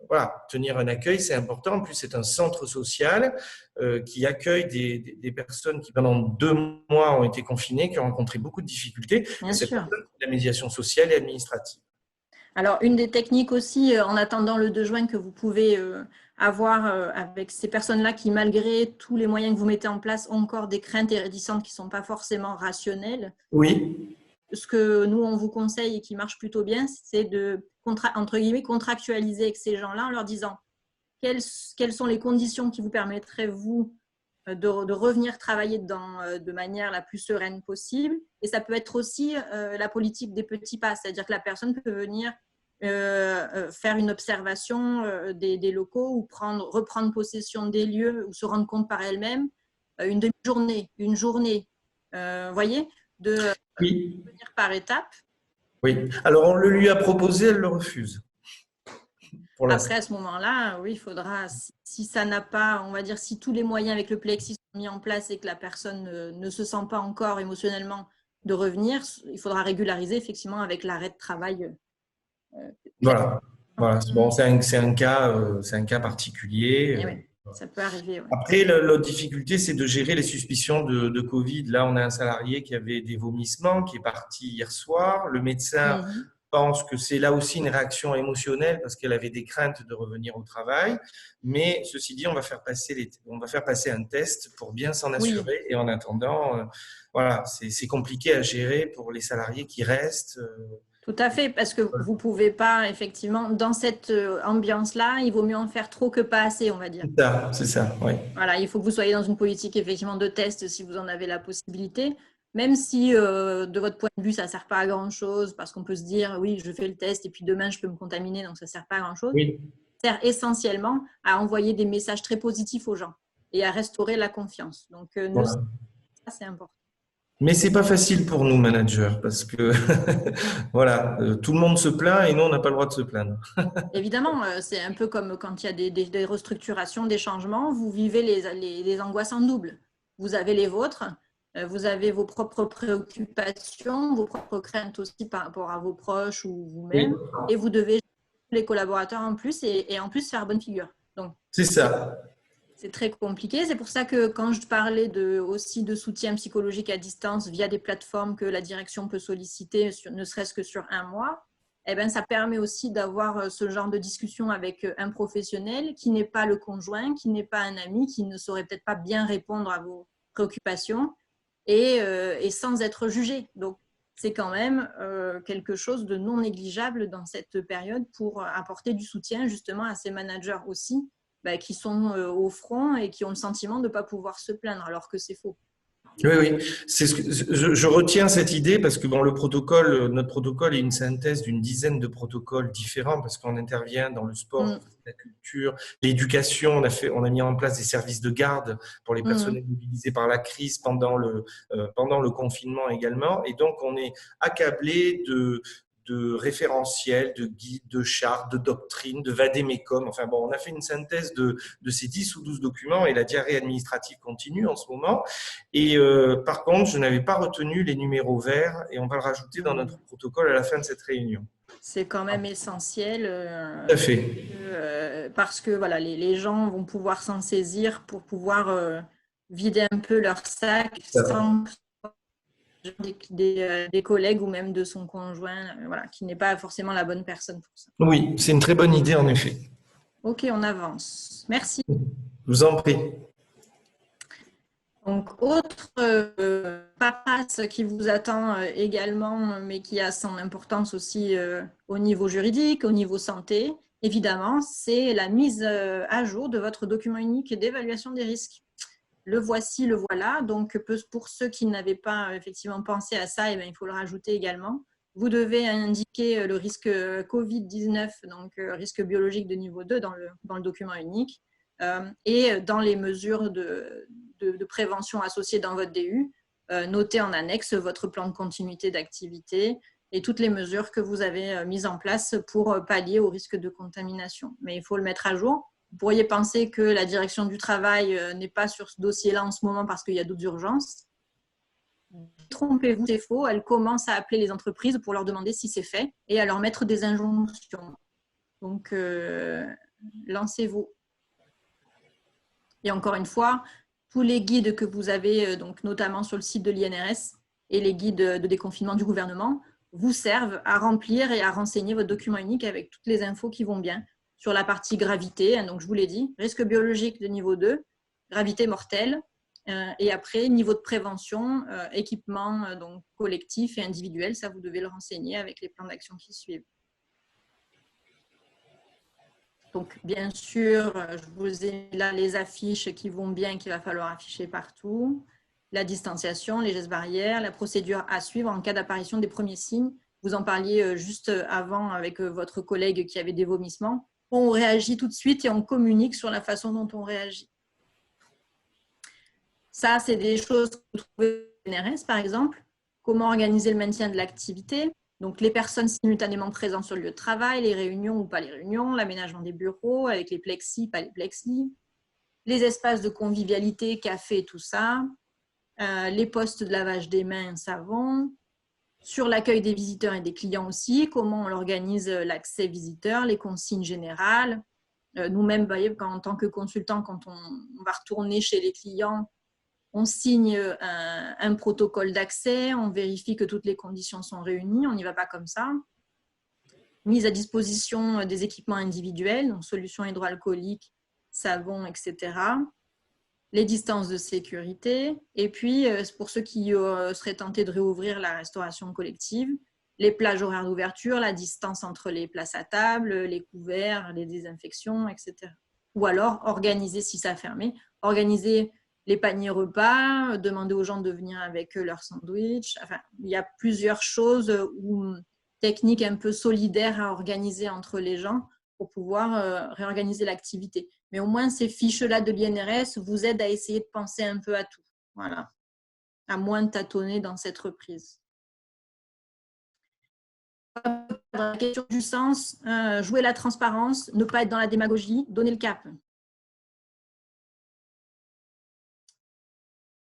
voilà, tenir un accueil, c'est important. En plus, c'est un centre social qui accueille des personnes qui, pendant 2 mois, ont été confinées, qui ont rencontré beaucoup de difficultés. Bien sûr. La médiation sociale et administrative. Alors, une des techniques aussi, en attendant le 2 juin, que vous pouvez avoir avec ces personnes-là qui, malgré tous les moyens que vous mettez en place, ont encore des craintes et réticentes qui ne sont pas forcément rationnelles. Oui. Ce que nous, on vous conseille et qui marche plutôt bien, c'est de, entre guillemets, contractualiser avec ces gens-là en leur disant quelles sont les conditions qui vous permettraient, vous, de revenir travailler de manière la plus sereine possible. Et ça peut être aussi la politique des petits pas, c'est-à-dire que la personne peut venir faire une observation des locaux ou reprendre possession des lieux ou se rendre compte par elle-même une demi-journée, une journée. Vous voyez, de venir par étapes. Oui. Alors, on le lui a proposé, elle le refuse. Après, à ce moment-là, oui, il faudra, si ça n'a pas, on va dire, si tous les moyens avec le plexi sont mis en place et que la personne ne se sent pas encore émotionnellement de revenir, il faudra régulariser effectivement avec l'arrêt de travail. Voilà. Bon, c'est un cas particulier. Ça peut arriver, ouais. Après, l'autre difficulté, c'est de gérer les suspicions de Covid. Là, on a un salarié qui avait des vomissements, qui est parti hier soir. Le médecin pense que c'est là aussi une réaction émotionnelle parce qu'elle avait des craintes de revenir au travail. Mais ceci dit, on va faire passer un test pour bien s'en assurer. Et en attendant, voilà, c'est compliqué à gérer pour les salariés qui restent. Tout à fait, parce que vous ne pouvez pas, effectivement, dans cette ambiance-là, il vaut mieux en faire trop que pas assez, on va dire. C'est ça, oui. Voilà, il faut que vous soyez dans une politique, effectivement, de test si vous en avez la possibilité, même si, de votre point de vue, ça ne sert pas à grand-chose, parce qu'on peut se dire, oui, je fais le test et puis demain, je peux me contaminer, donc ça ne sert pas à grand-chose. Oui. Ça sert essentiellement à envoyer des messages très positifs aux gens et à restaurer la confiance. Donc, Voilà. ça, c'est important. Mais c'est pas facile pour nous, managers, parce que voilà, tout le monde se plaint et nous, on n'a pas le droit de se plaindre. Évidemment, c'est un peu comme quand il y a des restructurations, des changements, vous vivez les angoisses en double. Vous avez les vôtres, vous avez vos propres préoccupations, vos propres craintes aussi par rapport à vos proches ou vous-même, et vous devez gérer les collaborateurs en plus et en plus faire bonne figure. Donc, c'est ça. C'est très compliqué. C'est pour ça que quand je parlais aussi de soutien psychologique à distance via des plateformes que la direction peut solliciter, ne serait-ce que sur un mois, eh ben, ça permet aussi d'avoir ce genre de discussion avec un professionnel qui n'est pas le conjoint, qui n'est pas un ami, qui ne saurait peut-être pas bien répondre à vos préoccupations et sans être jugé. Donc, c'est quand même quelque chose de non négligeable dans cette période pour apporter du soutien justement à ces managers aussi, qui sont au front et qui ont le sentiment de ne pas pouvoir se plaindre, alors que c'est faux. Oui. Je retiens cette idée parce que bon, notre protocole est une synthèse d'une dizaine de protocoles différents parce qu'on intervient dans le sport, la culture, l'éducation. On a mis en place des services de garde pour les personnels mobilisés par la crise pendant le confinement également. Et donc, on est accablé de référentiels, de guides, de chartes, de doctrines, de vadémécum. Enfin bon, on a fait une synthèse de ces 10 ou 12 documents et la diarrhée administrative continue en ce moment. Et par contre, je n'avais pas retenu les numéros verts et on va le rajouter dans notre protocole à la fin de cette réunion. C'est quand même essentiel. Tout à fait. Parce que voilà, les gens vont pouvoir s'en saisir pour pouvoir vider un peu leur sac sans des collègues ou même de son conjoint, voilà, qui n'est pas forcément la bonne personne pour ça. Oui, c'est une très bonne idée en effet. Ok, on avance. Merci. Je vous en prie. Donc, autre paperasse qui vous attend également, mais qui a son importance aussi au niveau juridique, au niveau santé, évidemment, c'est la mise à jour de votre document unique d'évaluation des risques. Le voici, le voilà. Donc, pour ceux qui n'avaient pas effectivement pensé à ça, il faut le rajouter également. Vous devez indiquer le risque Covid-19, donc risque biologique de niveau 2 dans le document unique, et dans les mesures de prévention associées dans votre DU, notez en annexe votre plan de continuité d'activité et toutes les mesures que vous avez mises en place pour pallier au risque de contamination. Mais il faut le mettre à jour. Vous pourriez penser que la direction du travail n'est pas sur ce dossier-là en ce moment parce qu'il y a d'autres urgences. Trompez-vous, c'est faux. Elle commence à appeler les entreprises pour leur demander si c'est fait et à leur mettre des injonctions. Donc, lancez-vous. Et encore une fois, tous les guides que vous avez, donc notamment sur le site de l'INRS et les guides de déconfinement du gouvernement, vous servent à remplir et à renseigner votre document unique avec toutes les infos qui vont bien. Sur la partie gravité, donc je vous l'ai dit, risque biologique de niveau 2, gravité mortelle, et après niveau de prévention, équipement donc collectif et individuel, ça vous devez le renseigner avec les plans d'action qui suivent. Donc bien sûr, je vous ai là les affiches qui vont bien, qu'il va falloir afficher partout, la distanciation, les gestes barrières, la procédure à suivre en cas d'apparition des premiers signes. Vous en parliez juste avant avec votre collègue qui avait des vomissements. On réagit tout de suite et on communique sur la façon dont on réagit. Ça, c'est des choses que vous trouvez au NRS, par exemple. Comment organiser le maintien de l'activité. Donc, les personnes simultanément présentes sur le lieu de travail, les réunions ou pas les réunions, l'aménagement des bureaux avec les plexis, pas les plexis, les espaces de convivialité, café, tout ça, les postes de lavage des mains, savon. Sur l'accueil des visiteurs et des clients aussi, comment on organise l'accès visiteurs, les consignes générales, Nous-mêmes, vous voyez, en tant que consultant, quand on va retourner chez les clients, on signe un protocole d'accès, on vérifie que toutes les conditions sont réunies, on n'y va pas comme ça. Mise à disposition des équipements individuels, donc solutions hydroalcooliques, savon, etc. Les distances de sécurité. Et puis, pour ceux qui seraient tentés de réouvrir la restauration collective, les plages horaires d'ouverture, la distance entre les places à table, les couverts, les désinfections, etc. Ou alors, organiser, si ça a fermé, organiser les paniers repas, demander aux gens de venir avec leur sandwich. Enfin, il y a plusieurs choses ou techniques un peu solidaires à organiser entre les gens pour pouvoir réorganiser l'activité. Mais au moins, ces fiches-là de l'INRS vous aident à essayer de penser un peu à tout. Voilà. À moins de tâtonner dans cette reprise. La question du sens, jouer la transparence, ne pas être dans la démagogie, donner le cap.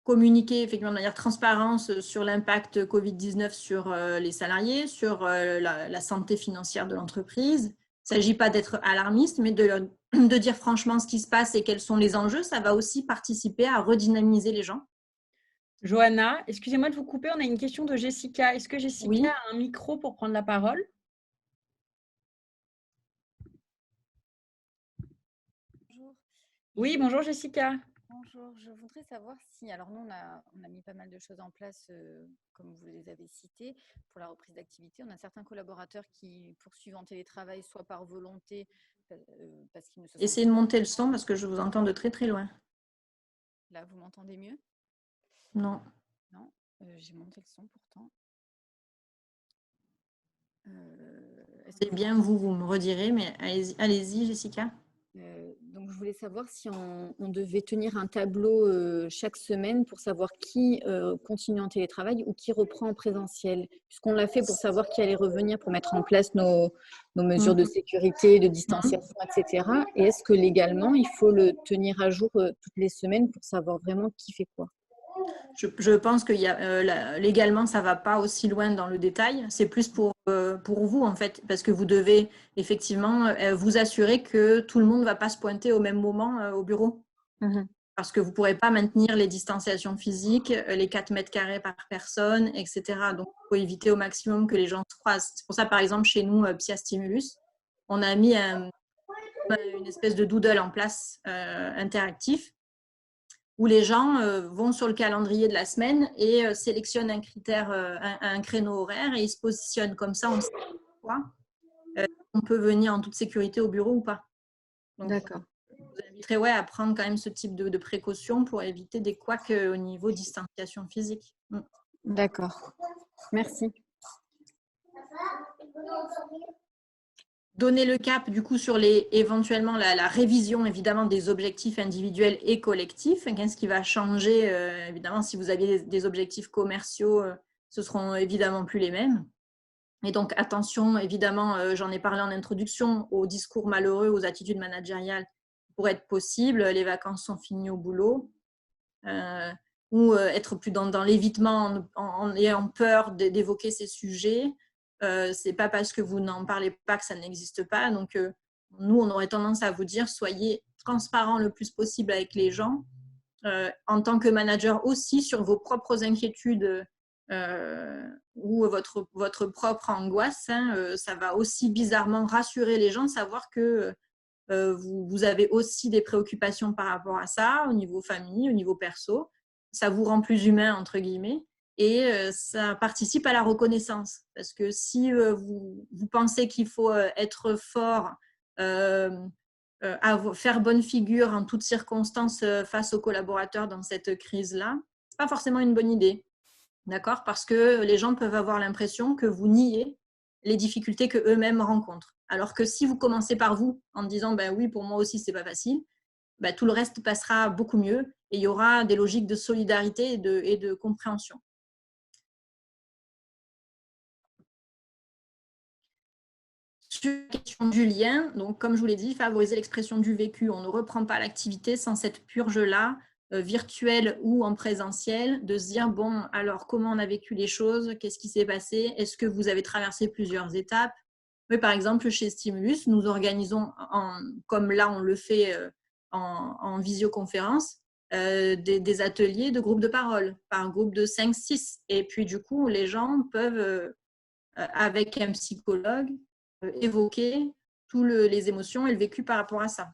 Communiquer effectivement de manière transparente sur l'impact Covid-19 sur les salariés, sur la santé financière de l'entreprise. Il ne s'agit pas d'être alarmiste, mais de dire franchement ce qui se passe et quels sont les enjeux. Ça va aussi participer à redynamiser les gens. Johanna, excusez-moi de vous couper, on a une question de Jessica. Est-ce que Jessica Oui. a un micro pour prendre la parole? Bonjour. Oui, bonjour Jessica. Bonjour, je voudrais savoir si, alors nous on a mis pas mal de choses en place, comme vous les avez citées, pour la reprise d'activité. On a certains collaborateurs qui poursuivent en télétravail, soit par volonté, parce qu'ils ne se sentent Essayez de monter le son parce que je vous entends de très très loin. Là, vous m'entendez mieux? Non. Non, j'ai monté le son pourtant. C'est bien, vous me redirez, mais allez-y Jessica. Donc, je voulais savoir si on devait tenir un tableau chaque semaine pour savoir qui continue en télétravail ou qui reprend en présentiel, puisqu'on l'a fait pour savoir qui allait revenir pour mettre en place nos mesures de sécurité, de distanciation, etc. Et est-ce que légalement, il faut le tenir à jour toutes les semaines pour savoir vraiment qui fait quoi? Je pense que légalement, ça ne va pas aussi loin dans le détail. C'est plus pour vous, en fait, parce que vous devez effectivement vous assurer que tout le monde ne va pas se pointer au même moment au bureau. Parce que vous ne pourrez pas maintenir les distanciations physiques, les 4 mètres carrés par personne, etc. Donc, il faut éviter au maximum que les gens se croisent. C'est pour ça, par exemple, chez nous, Psia Stimulus, on a mis une espèce de doodle en place interactif, où les gens vont sur le calendrier de la semaine et sélectionnent un critère, un créneau horaire et ils se positionnent comme ça, on sait quoi. On peut venir en toute sécurité au bureau ou pas. D'accord. Je vous inviterai à prendre quand même ce type de précautions pour éviter des couacs au niveau distanciation physique. D'accord. Merci. Donner le cap du coup sur éventuellement la révision évidemment des objectifs individuels et collectifs. Qu'est-ce qui va changer évidemment si vous aviez des objectifs commerciaux, ce seront évidemment plus les mêmes. Et donc attention évidemment, j'en ai parlé en introduction, aux discours malheureux, aux attitudes managériales pour être possible. Les vacances sont finies au boulot. Ou être plus dans l'évitement en ayant peur d'évoquer ces sujets. C'est pas parce que vous n'en parlez pas que ça n'existe pas. Donc, nous, on aurait tendance à vous dire, soyez transparent le plus possible avec les gens. En tant que manager aussi, sur vos propres inquiétudes ou votre propre angoisse, ça va aussi bizarrement rassurer les gens, savoir que vous avez aussi des préoccupations par rapport à ça, au niveau famille, au niveau perso. Ça vous rend plus humain, entre guillemets. Et ça participe à la reconnaissance. Parce que si vous pensez qu'il faut être fort, faire bonne figure en toutes circonstances face aux collaborateurs dans cette crise-là, ce n'est pas forcément une bonne idée. D'accord ? Parce que les gens peuvent avoir l'impression que vous niez les difficultés qu'eux-mêmes rencontrent. Alors que si vous commencez par vous en disant « oui, pour moi aussi, ce n'est pas facile », tout le reste passera beaucoup mieux et il y aura des logiques de solidarité et de compréhension. Sur la question du lien, donc comme je vous l'ai dit, favoriser l'expression du vécu. On ne reprend pas l'activité sans cette purge-là, virtuelle ou en présentiel, de se dire, bon, alors comment on a vécu les choses, qu'est-ce qui s'est passé, est-ce que vous avez traversé plusieurs étapes, Oui, par exemple, chez Stimulus, nous organisons, comme là on le fait en visioconférence, des ateliers de groupes de parole, par groupe de 5-6. Et puis du coup, les gens peuvent, avec un psychologue, évoquer toutes les émotions et le vécu par rapport à ça.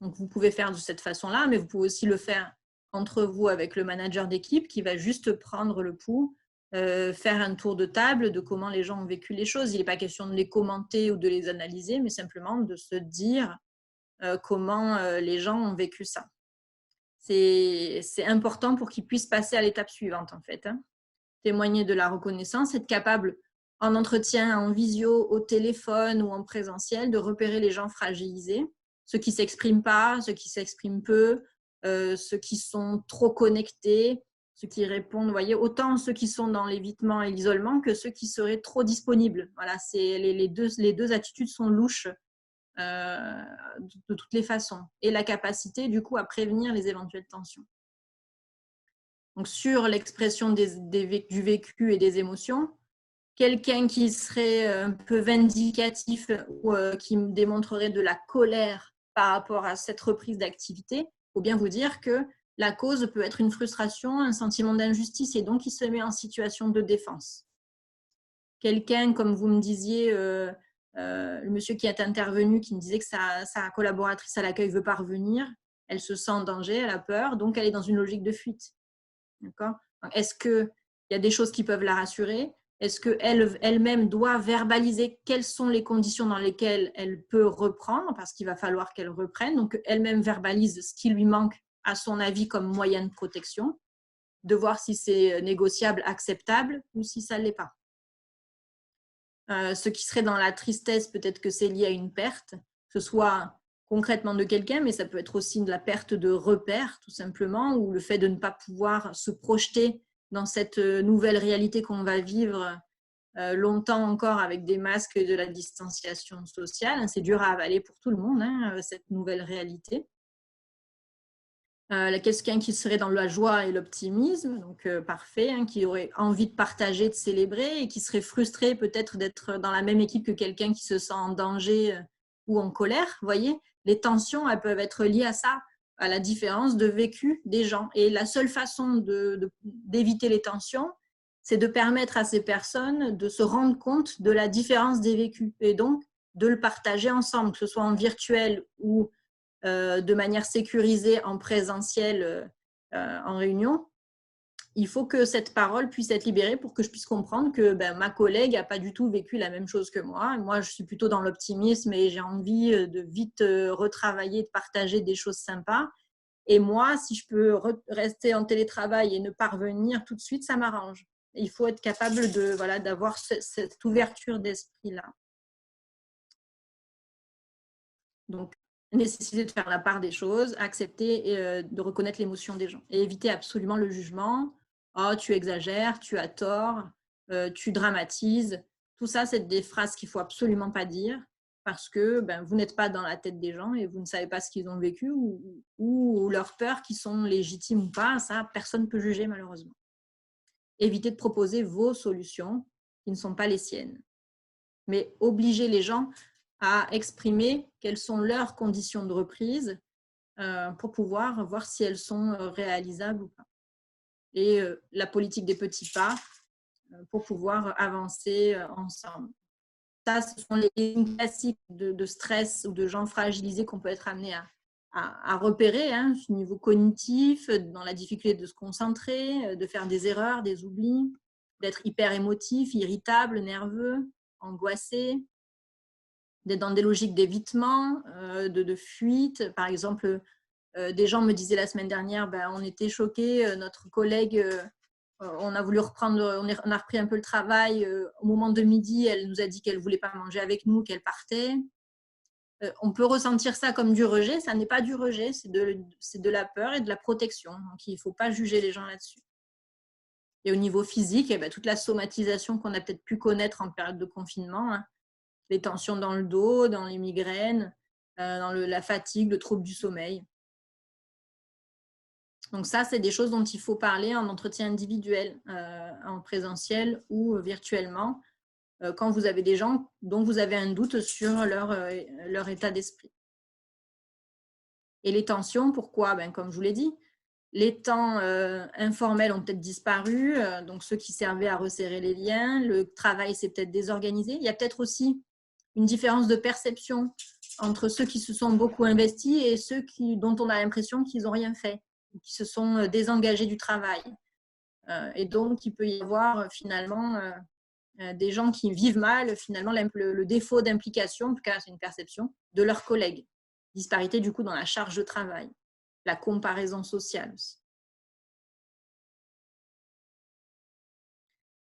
Donc, vous pouvez faire de cette façon-là, mais vous pouvez aussi le faire entre vous avec le manager d'équipe qui va juste prendre le pouls, faire un tour de table de comment les gens ont vécu les choses. Il n'est pas question de les commenter ou de les analyser, mais simplement de se dire comment les gens ont vécu ça. C'est important pour qu'ils puissent passer à l'étape suivante, en fait. Témoigner de la reconnaissance, être capable, en entretien, en visio, au téléphone ou en présentiel, de repérer les gens fragilisés, ceux qui ne s'expriment pas, ceux qui s'expriment peu, ceux qui sont trop connectés, ceux qui répondent, vous voyez, autant ceux qui sont dans l'évitement et l'isolement que ceux qui seraient trop disponibles. Voilà, les deux attitudes sont louches de toutes les façons. Et la capacité, du coup, à prévenir les éventuelles tensions. Donc, sur l'expression du vécu et des émotions, quelqu'un qui serait un peu vindicatif ou qui démontrerait de la colère par rapport à cette reprise d'activité, il faut bien vous dire que la cause peut être une frustration, un sentiment d'injustice et donc il se met en situation de défense. Quelqu'un, comme vous me disiez, le monsieur qui est intervenu, qui me disait que sa collaboratrice à l'accueil ne veut pas revenir, elle se sent en danger, elle a peur, donc elle est dans une logique de fuite. D'accord ? Est-ce qu'il y a des choses qui peuvent la rassurer ? Est-ce qu'elle-même doit verbaliser quelles sont les conditions dans lesquelles elle peut reprendre, parce qu'il va falloir qu'elle reprenne, donc elle-même verbalise ce qui lui manque à son avis comme moyen de protection, de voir si c'est négociable, acceptable ou si ça ne l'est pas. Ce qui serait dans la tristesse, peut-être que c'est lié à une perte, que ce soit concrètement de quelqu'un, mais ça peut être aussi de la perte de repères, tout simplement, ou le fait de ne pas pouvoir se projeter dans cette nouvelle réalité qu'on va vivre longtemps encore avec des masques et de la distanciation sociale. C'est dur à avaler pour tout le monde, cette nouvelle réalité. Quelqu'un qui serait dans la joie et l'optimisme, donc parfait, qui aurait envie de partager, de célébrer et qui serait frustré peut-être d'être dans la même équipe que quelqu'un qui se sent en danger ou en colère. Vous voyez, les tensions, elles peuvent être liées à ça, à la différence de vécu des gens. Et la seule façon d'éviter les tensions, c'est de permettre à ces personnes de se rendre compte de la différence des vécus et donc de le partager ensemble, que ce soit en virtuel ou de manière sécurisée en présentiel en réunion. Il faut que cette parole puisse être libérée pour que je puisse comprendre que ma collègue n'a pas du tout vécu la même chose que moi. Moi, je suis plutôt dans l'optimisme et j'ai envie de vite retravailler, de partager des choses sympas. Et moi, si je peux rester en télétravail et ne pas revenir tout de suite, ça m'arrange. Il faut être capable d'avoir cette ouverture d'esprit-là. Donc, nécessité de faire la part des choses, accepter et de reconnaître l'émotion des gens et éviter absolument le jugement. Oh, tu exagères, tu as tort, tu dramatises. Tout ça, c'est des phrases qu'il ne faut absolument pas dire parce que vous n'êtes pas dans la tête des gens et vous ne savez pas ce qu'ils ont vécu ou leurs peurs qui sont légitimes ou pas. Ça, personne ne peut juger malheureusement. Évitez de proposer vos solutions qui ne sont pas les siennes. Mais obliger les gens à exprimer quelles sont leurs conditions de reprise pour pouvoir voir si elles sont réalisables ou pas. Et la politique des petits pas pour pouvoir avancer ensemble. Ça, ce sont les lignes classiques de stress ou de gens fragilisés qu'on peut être amené à repérer au niveau cognitif, dans la difficulté de se concentrer, de faire des erreurs, des oublis, d'être hyper émotif, irritable, nerveux, angoissé, d'être dans des logiques d'évitement, de fuite. Par exemple, des gens me disaient la semaine dernière, on était choqués, notre collègue, on a voulu reprendre, on a repris un peu le travail. Au moment de midi, elle nous a dit qu'elle ne voulait pas manger avec nous, qu'elle partait. On peut ressentir ça comme du rejet, ça n'est pas du rejet, c'est de la peur et de la protection. Donc, il ne faut pas juger les gens là-dessus. Et au niveau physique, toute la somatisation qu'on a peut-être pu connaître en période de confinement, les tensions dans le dos, dans les migraines, dans la fatigue, le trouble du sommeil. Donc ça, c'est des choses dont il faut parler en entretien individuel, en présentiel ou virtuellement, quand vous avez des gens dont vous avez un doute sur leur état d'esprit. Et les tensions, pourquoi? Comme je vous l'ai dit, les temps informels ont peut-être disparu, donc ceux qui servaient à resserrer les liens, le travail s'est peut-être désorganisé. Il y a peut-être aussi une différence de perception entre ceux qui se sont beaucoup investis et ceux dont on a l'impression qu'ils n'ont rien fait, qui se sont désengagés du travail. Et donc, il peut y avoir finalement des gens qui vivent mal finalement le défaut d'implication, en tout cas c'est une perception, de leurs collègues. Disparité du coup dans la charge de travail, la comparaison sociale aussi.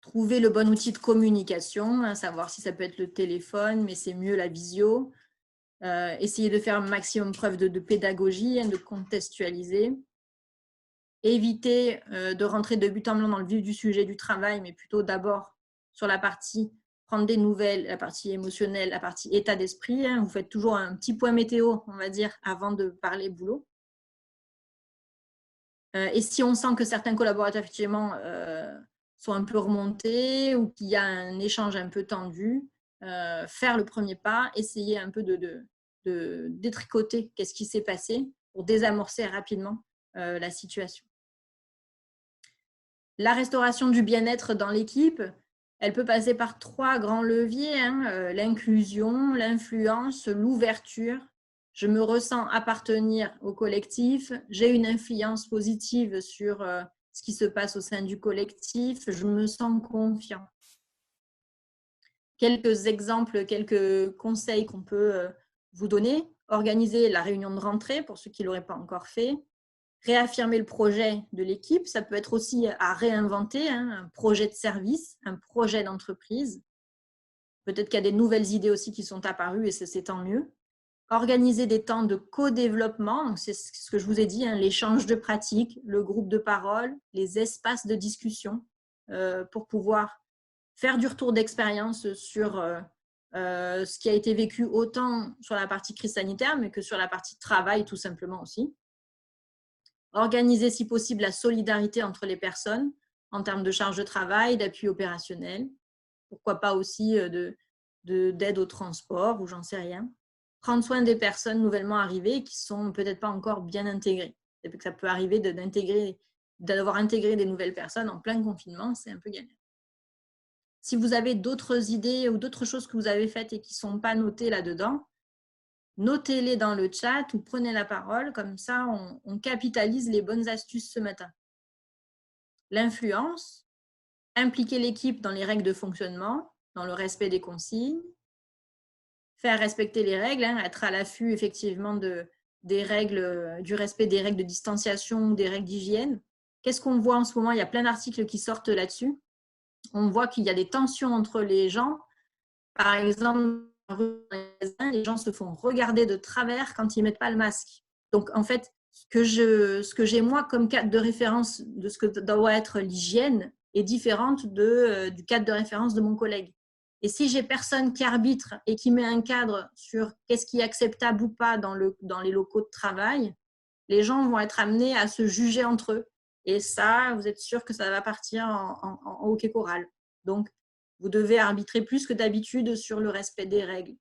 Trouver le bon outil de communication, savoir si ça peut être le téléphone, mais c'est mieux la visio. Essayer de faire un maximum preuve de pédagogie, de contextualiser. Éviter de rentrer de but en blanc dans le vif du sujet du travail, mais plutôt d'abord sur la partie prendre des nouvelles, la partie émotionnelle, la partie état d'esprit. Vous faites toujours un petit point météo, on va dire, avant de parler boulot. Et si on sent que certains collaborateurs, effectivement, sont un peu remontés ou qu'il y a un échange un peu tendu, faire le premier pas, essayer un peu de détricoter qu'est-ce qui s'est passé pour désamorcer rapidement la situation. La restauration du bien-être dans l'équipe, elle peut passer par 3 grands leviers, l'inclusion, l'influence, l'ouverture. Je me ressens appartenir au collectif, j'ai une influence positive sur ce qui se passe au sein du collectif, je me sens confiant. Quelques exemples, quelques conseils qu'on peut vous donner. Organiser la réunion de rentrée pour ceux qui ne l'auraient pas encore fait. Réaffirmer le projet de l'équipe, ça peut être aussi à réinventer, un projet de service, un projet d'entreprise. Peut-être qu'il y a des nouvelles idées aussi qui sont apparues et c'est tant mieux. Organiser des temps de co-développement, c'est ce que je vous ai dit, l'échange de pratiques, le groupe de parole, les espaces de discussion pour pouvoir faire du retour d'expérience sur ce qui a été vécu autant sur la partie crise sanitaire, mais que sur la partie travail tout simplement aussi. Organiser si possible la solidarité entre les personnes en termes de charge de travail, d'appui opérationnel. Pourquoi pas aussi d'aide au transport ou j'en sais rien. Prendre soin des personnes nouvellement arrivées qui ne sont peut-être pas encore bien intégrées. Ça peut arriver d'avoir intégré des nouvelles personnes en plein confinement, c'est un peu galère. Si vous avez d'autres idées ou d'autres choses que vous avez faites et qui ne sont pas notées là-dedans, notez-les dans le chat ou prenez la parole, comme ça on capitalise les bonnes astuces ce matin. L'influence, impliquer l'équipe dans les règles de fonctionnement, dans le respect des consignes, faire respecter les règles, être à l'affût effectivement des règles, du respect des règles de distanciation, des règles d'hygiène. Qu'est-ce qu'on voit en ce moment? Il y a plein d'articles qui sortent là-dessus. On voit qu'il y a des tensions entre les gens. Par exemple, les gens se font regarder de travers quand ils ne mettent pas le masque. Donc, en fait, ce que j'ai moi comme cadre de référence de ce que doit être l'hygiène est différente du cadre de référence de mon collègue. Et si j'ai personne qui arbitre et qui met un cadre sur qu'est-ce qui est acceptable ou pas dans les locaux de travail, les gens vont être amenés à se juger entre eux. Et ça, vous êtes sûr que ça va partir en hockey choral. Donc, vous devez arbitrer plus que d'habitude sur le respect des règles.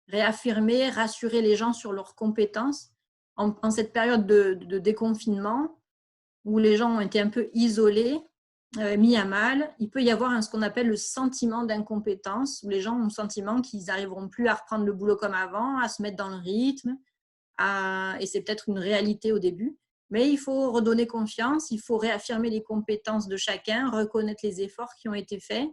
Réaffirmer, rassurer les gens sur leurs compétences. En cette période de déconfinement, où les gens ont été un peu isolés, mis à mal, il peut y avoir ce qu'on appelle le sentiment d'incompétence, où les gens ont le sentiment qu'ils n'arriveront plus à reprendre le boulot comme avant, à se mettre dans le rythme, et c'est peut-être une réalité au début. Mais il faut redonner confiance, il faut réaffirmer les compétences de chacun, reconnaître les efforts qui ont été faits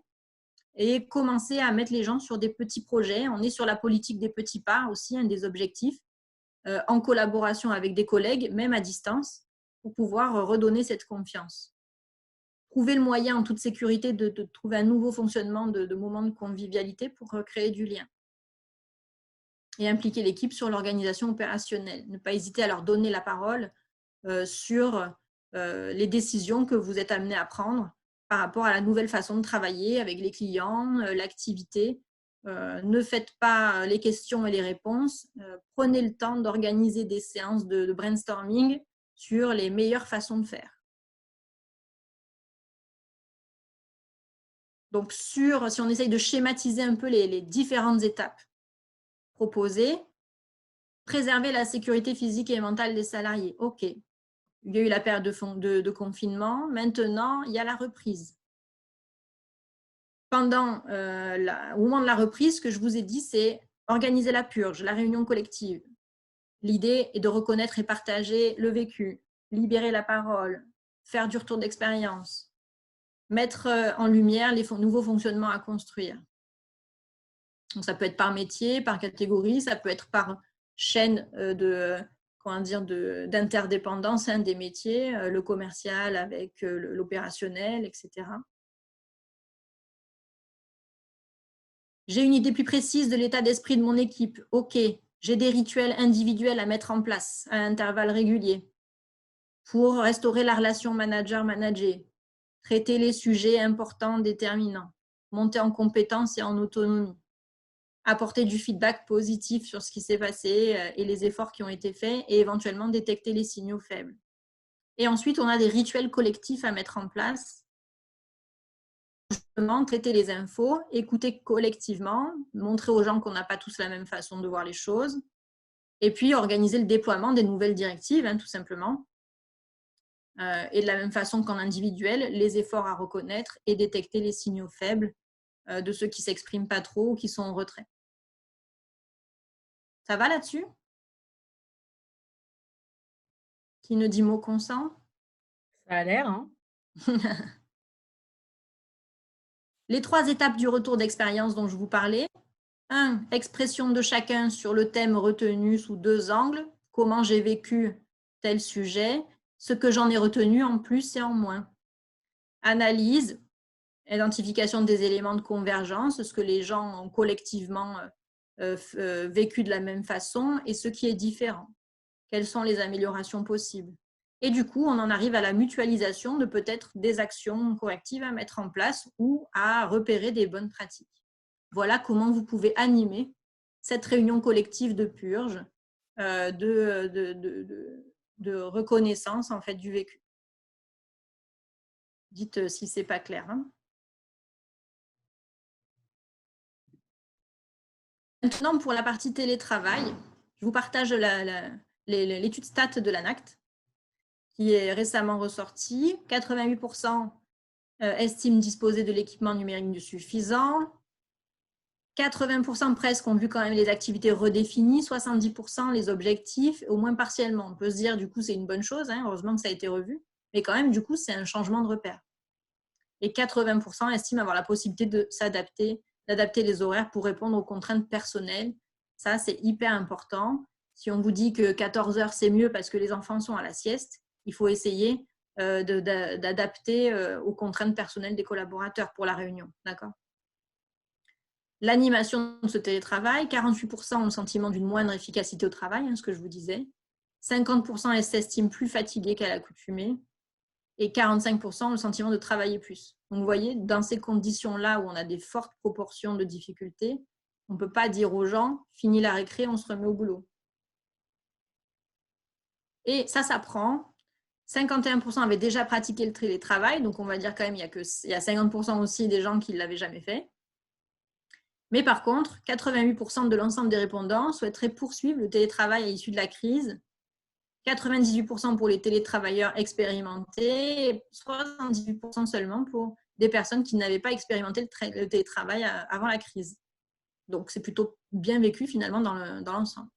et commencer à mettre les gens sur des petits projets. On est sur la politique des petits pas aussi, un des objectifs, en collaboration avec des collègues, même à distance, pour pouvoir redonner cette confiance. Trouver le moyen en toute sécurité de trouver un nouveau fonctionnement de moments de convivialité pour recréer du lien. Et impliquer l'équipe sur l'organisation opérationnelle. Ne pas hésiter à leur donner la parole sur les décisions que vous êtes amenés à prendre par rapport à la nouvelle façon de travailler avec les clients, l'activité. Ne faites pas les questions et les réponses. Prenez le temps d'organiser des séances de brainstorming sur les meilleures façons de faire. Donc, si on essaye de schématiser un peu les différentes étapes proposées, préserver la sécurité physique et mentale des salariés. OK, il y a eu la période de confinement. Maintenant, il y a la reprise. Au moment de la reprise, ce que je vous ai dit, c'est organiser la purge, la réunion collective. L'idée est de reconnaître et partager le vécu, libérer la parole, faire du retour d'expérience, mettre en lumière les nouveaux fonctionnements à construire. Donc, ça peut être par métier, par catégorie, ça peut être par chaîne d'interdépendance des métiers, le commercial avec l'opérationnel, etc. J'ai une idée plus précise de l'état d'esprit de mon équipe. OK, j'ai des rituels individuels à mettre en place à intervalles réguliers pour restaurer la relation manager-manager, traiter les sujets importants, déterminants, monter en compétences et en autonomie, apporter du feedback positif sur ce qui s'est passé et les efforts qui ont été faits et éventuellement détecter les signaux faibles. Et ensuite, on a des rituels collectifs à mettre en place. Justement, traiter les infos, écouter collectivement, montrer aux gens qu'on n'a pas tous la même façon de voir les choses, et puis organiser le déploiement des nouvelles directives, tout simplement. Et de la même façon qu'en individuel, les efforts à reconnaître et détecter les signaux faibles de ceux qui ne s'expriment pas trop ou qui sont en retrait. Ça va là-dessus? Qui ne dit mot consent? Ça a l'air, hein? Les 3 étapes du retour d'expérience dont je vous parlais. 1. Expression de chacun sur le thème retenu sous 2 angles. Comment j'ai vécu tel sujet, ce que j'en ai retenu en plus et en moins. Analyse, identification des éléments de convergence, ce que les gens ont collectivement vécu de la même façon et ce qui est différent. Quelles sont les améliorations possibles? Et du coup, on en arrive à la mutualisation de peut-être des actions correctives à mettre en place ou à repérer des bonnes pratiques. Voilà comment vous pouvez animer cette réunion collective de purge, de reconnaissance en fait, du vécu. Dites si ce n'est pas clair. Maintenant, pour la partie télétravail, je vous partage l'étude STAT de l'ANACT qui est récemment ressortie. 88% estiment disposer de l'équipement numérique suffisant. 80% presque ont vu quand même les activités redéfinies, 70% les objectifs, au moins partiellement. On peut se dire, du coup, c'est une bonne chose, heureusement que ça a été revu, mais quand même, du coup, c'est un changement de repère. Et 80% estiment avoir la possibilité de s'adapter, d'adapter les horaires pour répondre aux contraintes personnelles. Ça, c'est hyper important. Si on vous dit que 14 heures, c'est mieux parce que les enfants sont à la sieste, il faut essayer d'adapter aux contraintes personnelles des collaborateurs pour la réunion. D'accord ? L'animation de ce télétravail, 48% ont le sentiment d'une moindre efficacité au travail, ce que je vous disais. 50% s'estiment plus fatigués qu'à l'accoutumée. Et 45% ont le sentiment de travailler plus. Donc, vous voyez, dans ces conditions-là où on a des fortes proportions de difficultés, on ne peut pas dire aux gens, fini la récré, on se remet au boulot. Et ça s'apprend. 51% avaient déjà pratiqué le télétravail, donc on va dire quand même il y a 50% aussi des gens qui ne l'avaient jamais fait. Mais par contre, 88% de l'ensemble des répondants souhaiteraient poursuivre le télétravail à l'issue de la crise. 98% pour les télétravailleurs expérimentés et 78% seulement pour des personnes qui n'avaient pas expérimenté le télétravail avant la crise. Donc, c'est plutôt bien vécu finalement dans l'ensemble.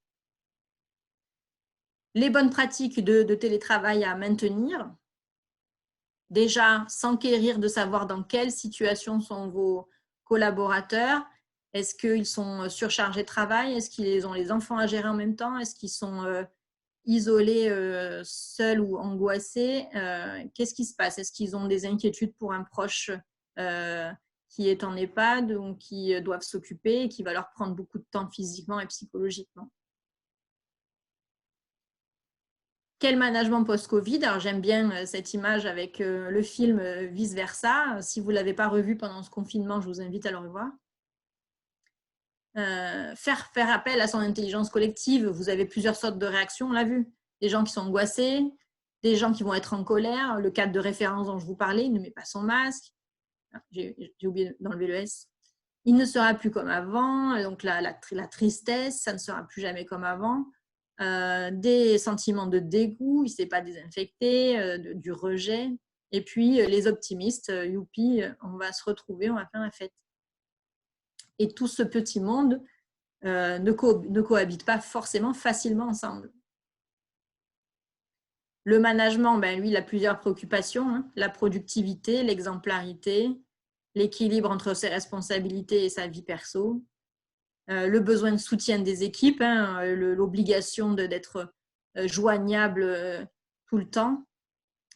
Les bonnes pratiques de télétravail à maintenir. Déjà, s'enquérir de savoir dans quelle situation sont vos collaborateurs. Est-ce qu'ils sont surchargés de travail? Est-ce qu'ils ont les enfants à gérer en même temps? Est-ce qu'ils sont isolés, seuls ou angoissés? Qu'est-ce qui se passe? Est-ce qu'ils ont des inquiétudes pour un proche qui est en EHPAD ou qui doivent s'occuper et qui va leur prendre beaucoup de temps physiquement et psychologiquement? Quel management post-Covid? Alors, j'aime bien cette image avec le film Vice Versa. Si vous ne l'avez pas revu pendant ce confinement, je vous invite à le revoir. Faire appel à son intelligence collective. Vous avez plusieurs sortes de réactions, on l'a vu. Des gens qui sont angoissés, des gens qui vont être en colère. Le cadre de référence dont je vous parlais, il ne met pas son masque. J'ai oublié d'enlever le S. Il ne sera plus comme avant, donc la tristesse, ça ne sera plus jamais comme avant. Des sentiments de dégoût, il ne s'est pas désinfecté, du rejet. Et puis les optimistes, youpi, on va se retrouver, on va faire la fête. Et tout ce petit monde ne cohabite pas forcément facilement ensemble. Le management, lui, il a plusieurs préoccupations, hein. La productivité, l'exemplarité, l'équilibre entre ses responsabilités et sa vie perso, le besoin de soutien des équipes, hein, l'obligation d'être joignable tout le temps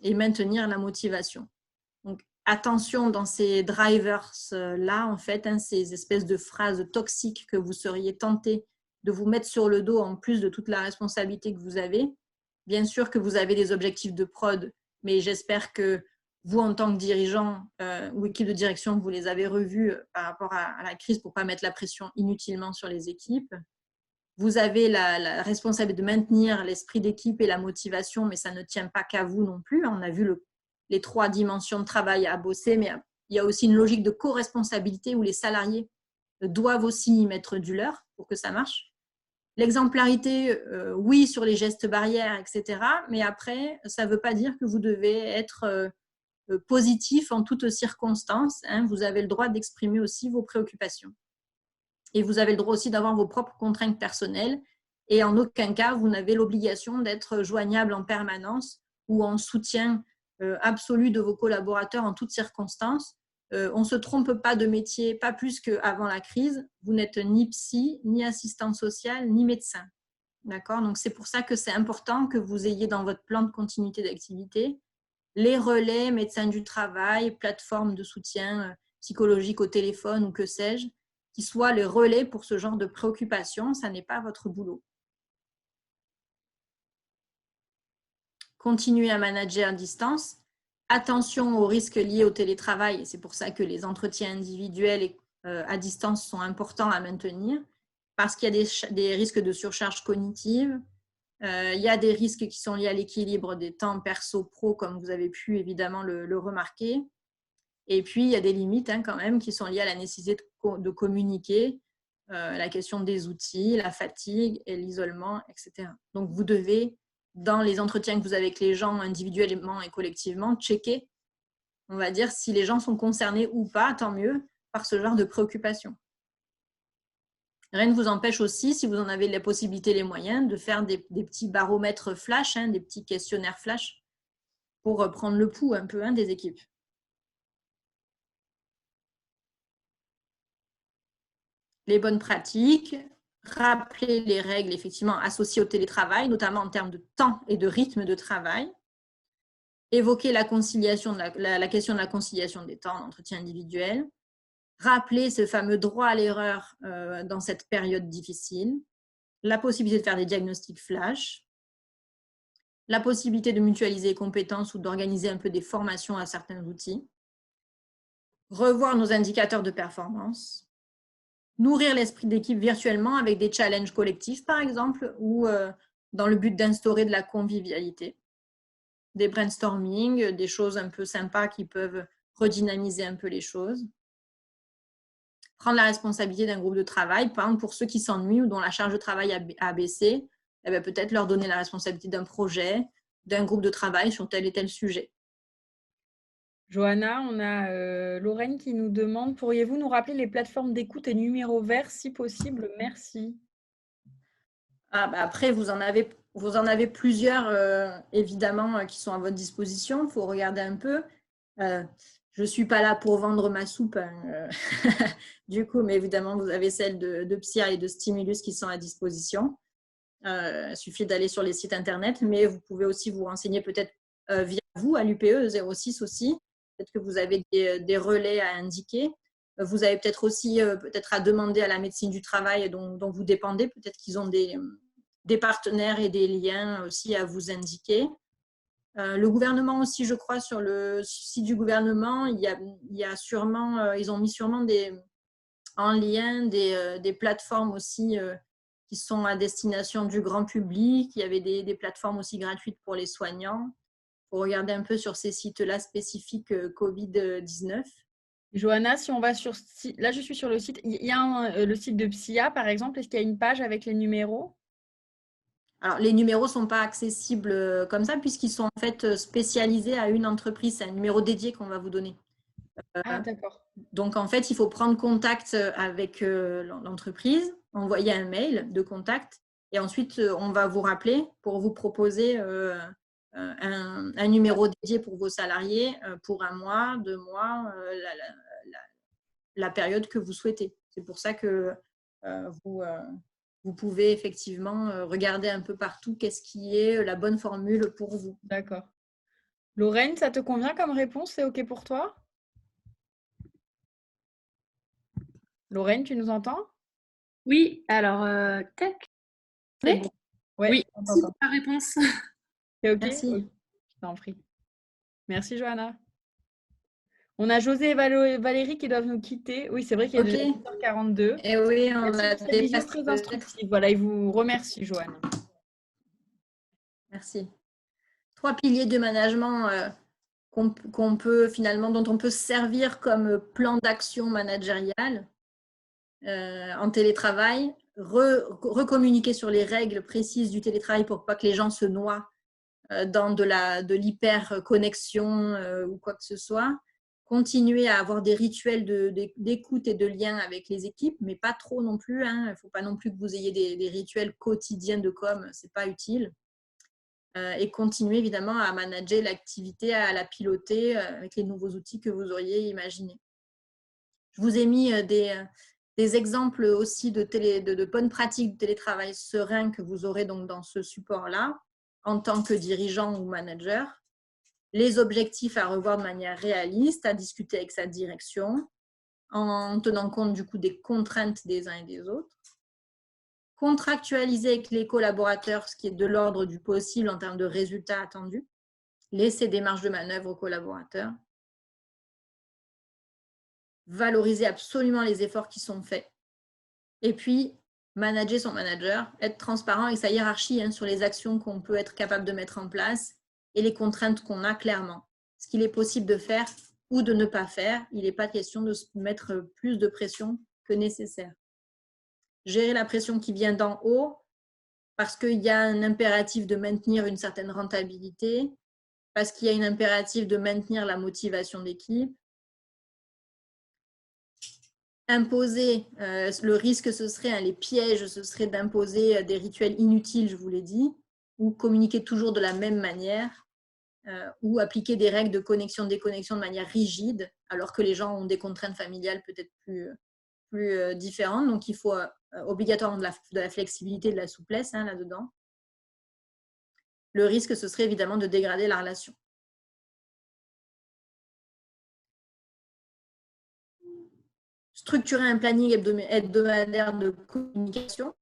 et maintenir la motivation. Donc, attention dans ces drivers-là, en fait, hein, ces espèces de phrases toxiques que vous seriez tenté de vous mettre sur le dos en plus de toute la responsabilité que vous avez. Bien sûr que vous avez des objectifs de prod, mais j'espère que vous, en tant que dirigeant ou équipe de direction, vous les avez revus par rapport à la crise pour ne pas mettre la pression inutilement sur les équipes. Vous avez la responsabilité de maintenir l'esprit d'équipe et la motivation, mais ça ne tient pas qu'à vous non plus. On a vu les 3 dimensions de travail à bosser, mais il y a aussi une logique de co-responsabilité où les salariés doivent aussi y mettre du leur pour que ça marche. L'exemplarité, oui, sur les gestes barrières, etc. Mais après, ça ne veut pas dire que vous devez être positif en toutes circonstances, hein. Vous avez le droit d'exprimer aussi vos préoccupations. Et vous avez le droit aussi d'avoir vos propres contraintes personnelles. Et en aucun cas, vous n'avez l'obligation d'être joignable en permanence ou en soutien absolu de vos collaborateurs en toutes circonstances. On ne se trompe pas de métier, pas plus qu'avant la crise. Vous n'êtes ni psy, ni assistant social, ni médecin. D'accord ? Donc, c'est pour ça que c'est important que vous ayez dans votre plan de continuité d'activité les relais, médecins du travail, plateformes de soutien psychologique au téléphone ou que sais-je, qui soient les relais pour ce genre de préoccupation. Ça n'est pas votre boulot. Continuez à manager à distance. Attention aux risques liés au télétravail. C'est pour ça que les entretiens individuels à distance sont importants à maintenir, parce qu'il y a des risques de surcharge cognitive. Il y a des risques qui sont liés à l'équilibre des temps perso-pro, comme vous avez pu évidemment le remarquer. Et puis, il y a des limites quand même qui sont liées à la nécessité de communiquer, la question des outils, la fatigue et l'isolement, etc. Donc, vous devez, dans les entretiens que vous avez avec les gens individuellement et collectivement, checker, on va dire, si les gens sont concernés ou pas, tant mieux, par ce genre de préoccupation. Rien ne vous empêche aussi, si vous en avez la possibilité, les moyens, de faire des petits baromètres flash, hein, des petits questionnaires flash, pour prendre le pouls un peu des équipes. Les bonnes pratiques, rappeler les règles effectivement associées au télétravail, notamment en termes de temps et de rythme de travail. Évoquer la conciliation, la question de la conciliation des temps d'entretien individuel. Rappeler ce fameux droit à l'erreur dans cette période difficile. La possibilité de faire des diagnostics flash. La possibilité de mutualiser les compétences ou d'organiser un peu des formations à certains outils. Revoir nos indicateurs de performance. Nourrir l'esprit d'équipe virtuellement avec des challenges collectifs, par exemple, ou dans le but d'instaurer de la convivialité. Des brainstorming, des choses un peu sympas qui peuvent redynamiser un peu les choses. Prendre la responsabilité d'un groupe de travail, par exemple pour ceux qui s'ennuient ou dont la charge de travail a baissé, peut-être leur donner la responsabilité d'un projet, d'un groupe de travail sur tel et tel sujet. Johanna, on a Lorraine qui nous demande, pourriez-vous nous rappeler les plateformes d'écoute et numéros verts si possible? Merci. Après, vous en avez plusieurs, évidemment, qui sont à votre disposition. Il faut regarder un peu. Je ne suis pas là pour vendre ma soupe, du coup, mais évidemment, vous avez celles de Psya et de Stimulus qui sont à disposition. Il suffit d'aller sur les sites internet, mais vous pouvez aussi vous renseigner peut-être via vous, à l'UPE 06 aussi. Peut-être que vous avez des relais à indiquer. Vous avez peut-être aussi à demander à la médecine du travail dont vous dépendez. Peut-être qu'ils ont des partenaires et des liens aussi à vous indiquer. Le gouvernement aussi, je crois, sur le site du gouvernement, il y a sûrement, ils ont mis sûrement en lien des plateformes aussi qui sont à destination du grand public. Il y avait des plateformes aussi gratuites pour les soignants. Il faut regarder un peu sur ces sites-là spécifiques Covid-19. Johanna, si on va sur… Là, je suis sur le site. Il y a le site de Psya, par exemple. Est-ce qu'il y a une page avec les numéros? Alors, les numéros ne sont pas accessibles comme ça puisqu'ils sont en fait spécialisés à une entreprise. C'est un numéro dédié qu'on va vous donner. Ah, d'accord. Donc, en fait, il faut prendre contact avec l'entreprise, envoyer un mail de contact et ensuite, on va vous rappeler pour vous proposer un numéro dédié pour vos salariés pour 1 mois, 2 mois, la période que vous souhaitez. C'est pour ça que vous pouvez effectivement regarder un peu partout qu'est-ce qui est la bonne formule pour vous. D'accord. Lorraine, ça te convient comme réponse? C'est OK pour toi? Lorraine, tu nous entends? Oui, alors, tac. C'est bon. Ouais, Oui, on merci t'entend. pour la réponse. C'est OK? Merci. Ok, je t'en prie. Merci, Johanna. On a José et Valérie qui doivent nous quitter. Oui, c'est vrai qu'il est déjà OK. 8h42. Et oui, on Merci a pour cette visio dépassé très peut-être. instructive. Voilà, il vous remercie, Johanna. Merci. 3 piliers de management qu'on peut finalement, dont on peut se servir comme plan d'action managérial en télétravail, recommuniquer sur les règles précises du télétravail pour pas que les gens se noient dans de l'hyper-connexion ou quoi que ce soit. Continuer à avoir des rituels d'écoute et de lien avec les équipes, mais pas trop non plus. Il ne faut pas non plus que vous ayez des rituels quotidiens de com, ce n'est pas utile. Et continuer évidemment à manager l'activité, à la piloter avec les nouveaux outils que vous auriez imaginés. Je vous ai mis des exemples aussi de bonnes pratiques de télétravail serein que vous aurez donc dans ce support-là en tant que dirigeant ou manager. Les objectifs à revoir de manière réaliste, à discuter avec sa direction en tenant compte du coup des contraintes des uns et des autres. Contractualiser avec les collaborateurs, ce qui est de l'ordre du possible en termes de résultats attendus. Laisser des marges de manœuvre aux collaborateurs. Valoriser absolument les efforts qui sont faits. Et puis, manager son manager, être transparent avec sa hiérarchie sur les actions qu'on peut être capable de mettre en place et les contraintes qu'on a clairement. Ce qu'il est possible de faire ou de ne pas faire. Il n'est pas question de se mettre plus de pression que nécessaire. Gérer la pression qui vient d'en haut parce qu'il y a un impératif de maintenir une certaine rentabilité, parce qu'il y a un impératif de maintenir la motivation d'équipe. Imposer, le risque ce serait, les pièges, ce serait d'imposer des rituels inutiles, je vous l'ai dit, ou communiquer toujours de la même manière, ou appliquer des règles de connexion-déconnexion de manière rigide, alors que les gens ont des contraintes familiales peut-être plus différentes. Donc, il faut obligatoirement de la flexibilité, de la souplesse là-dedans. Le risque, ce serait évidemment de dégrader la relation. Structurer un planning hebdomadaire de communication,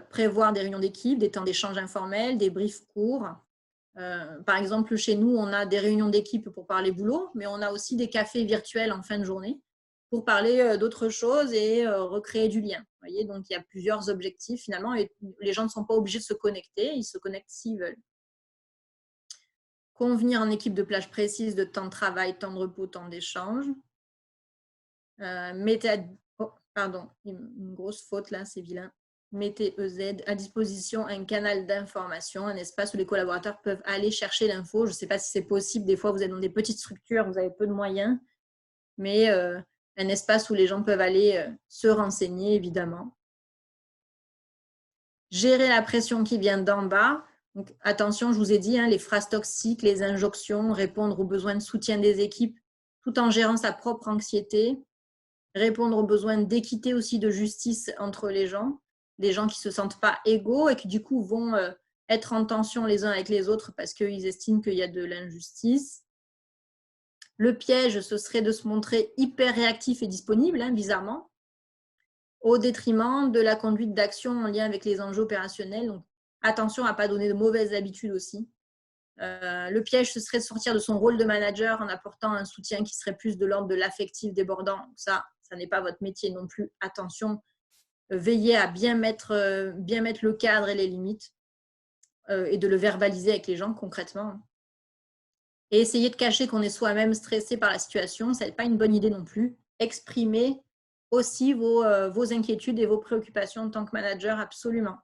prévoir des réunions d'équipe, des temps d'échange informels, des briefs courts. Par exemple, chez nous, on a des réunions d'équipe pour parler boulot, mais on a aussi des cafés virtuels en fin de journée pour parler d'autres choses et recréer du lien. Vous voyez, donc, il y a plusieurs objectifs finalement et les gens ne sont pas obligés de se connecter, ils se connectent s'ils veulent. Convenir en équipe de plage précise de temps de travail, temps de repos, temps d'échange. Pardon, une grosse faute là, c'est vilain. Mettez EZ à disposition un canal d'information, un espace où les collaborateurs peuvent aller chercher l'info. Je ne sais pas si c'est possible, des fois vous êtes dans des petites structures, vous avez peu de moyens, mais un espace où les gens peuvent aller se renseigner évidemment. Gérer la pression qui vient d'en bas. Donc, attention, je vous ai dit, les phrases toxiques, les injonctions, répondre aux besoins de soutien des équipes tout en gérant sa propre anxiété. Répondre aux besoins d'équité aussi, de justice entre les gens qui ne se sentent pas égaux et qui du coup vont être en tension les uns avec les autres parce qu'ils estiment qu'il y a de l'injustice. Le piège, ce serait de se montrer hyper réactif et disponible, bizarrement, au détriment de la conduite d'action en lien avec les enjeux opérationnels. Donc, attention à ne pas donner de mauvaises habitudes aussi. Le piège, ce serait de sortir de son rôle de manager en apportant un soutien qui serait plus de l'ordre de l'affectif débordant. Ça n'est pas votre métier non plus. Attention, veillez à bien mettre le cadre et les limites et de le verbaliser avec les gens concrètement. Et essayer de cacher qu'on est soi-même stressé par la situation, ce n'est pas une bonne idée non plus. Exprimez aussi vos inquiétudes et vos préoccupations en tant que manager, absolument.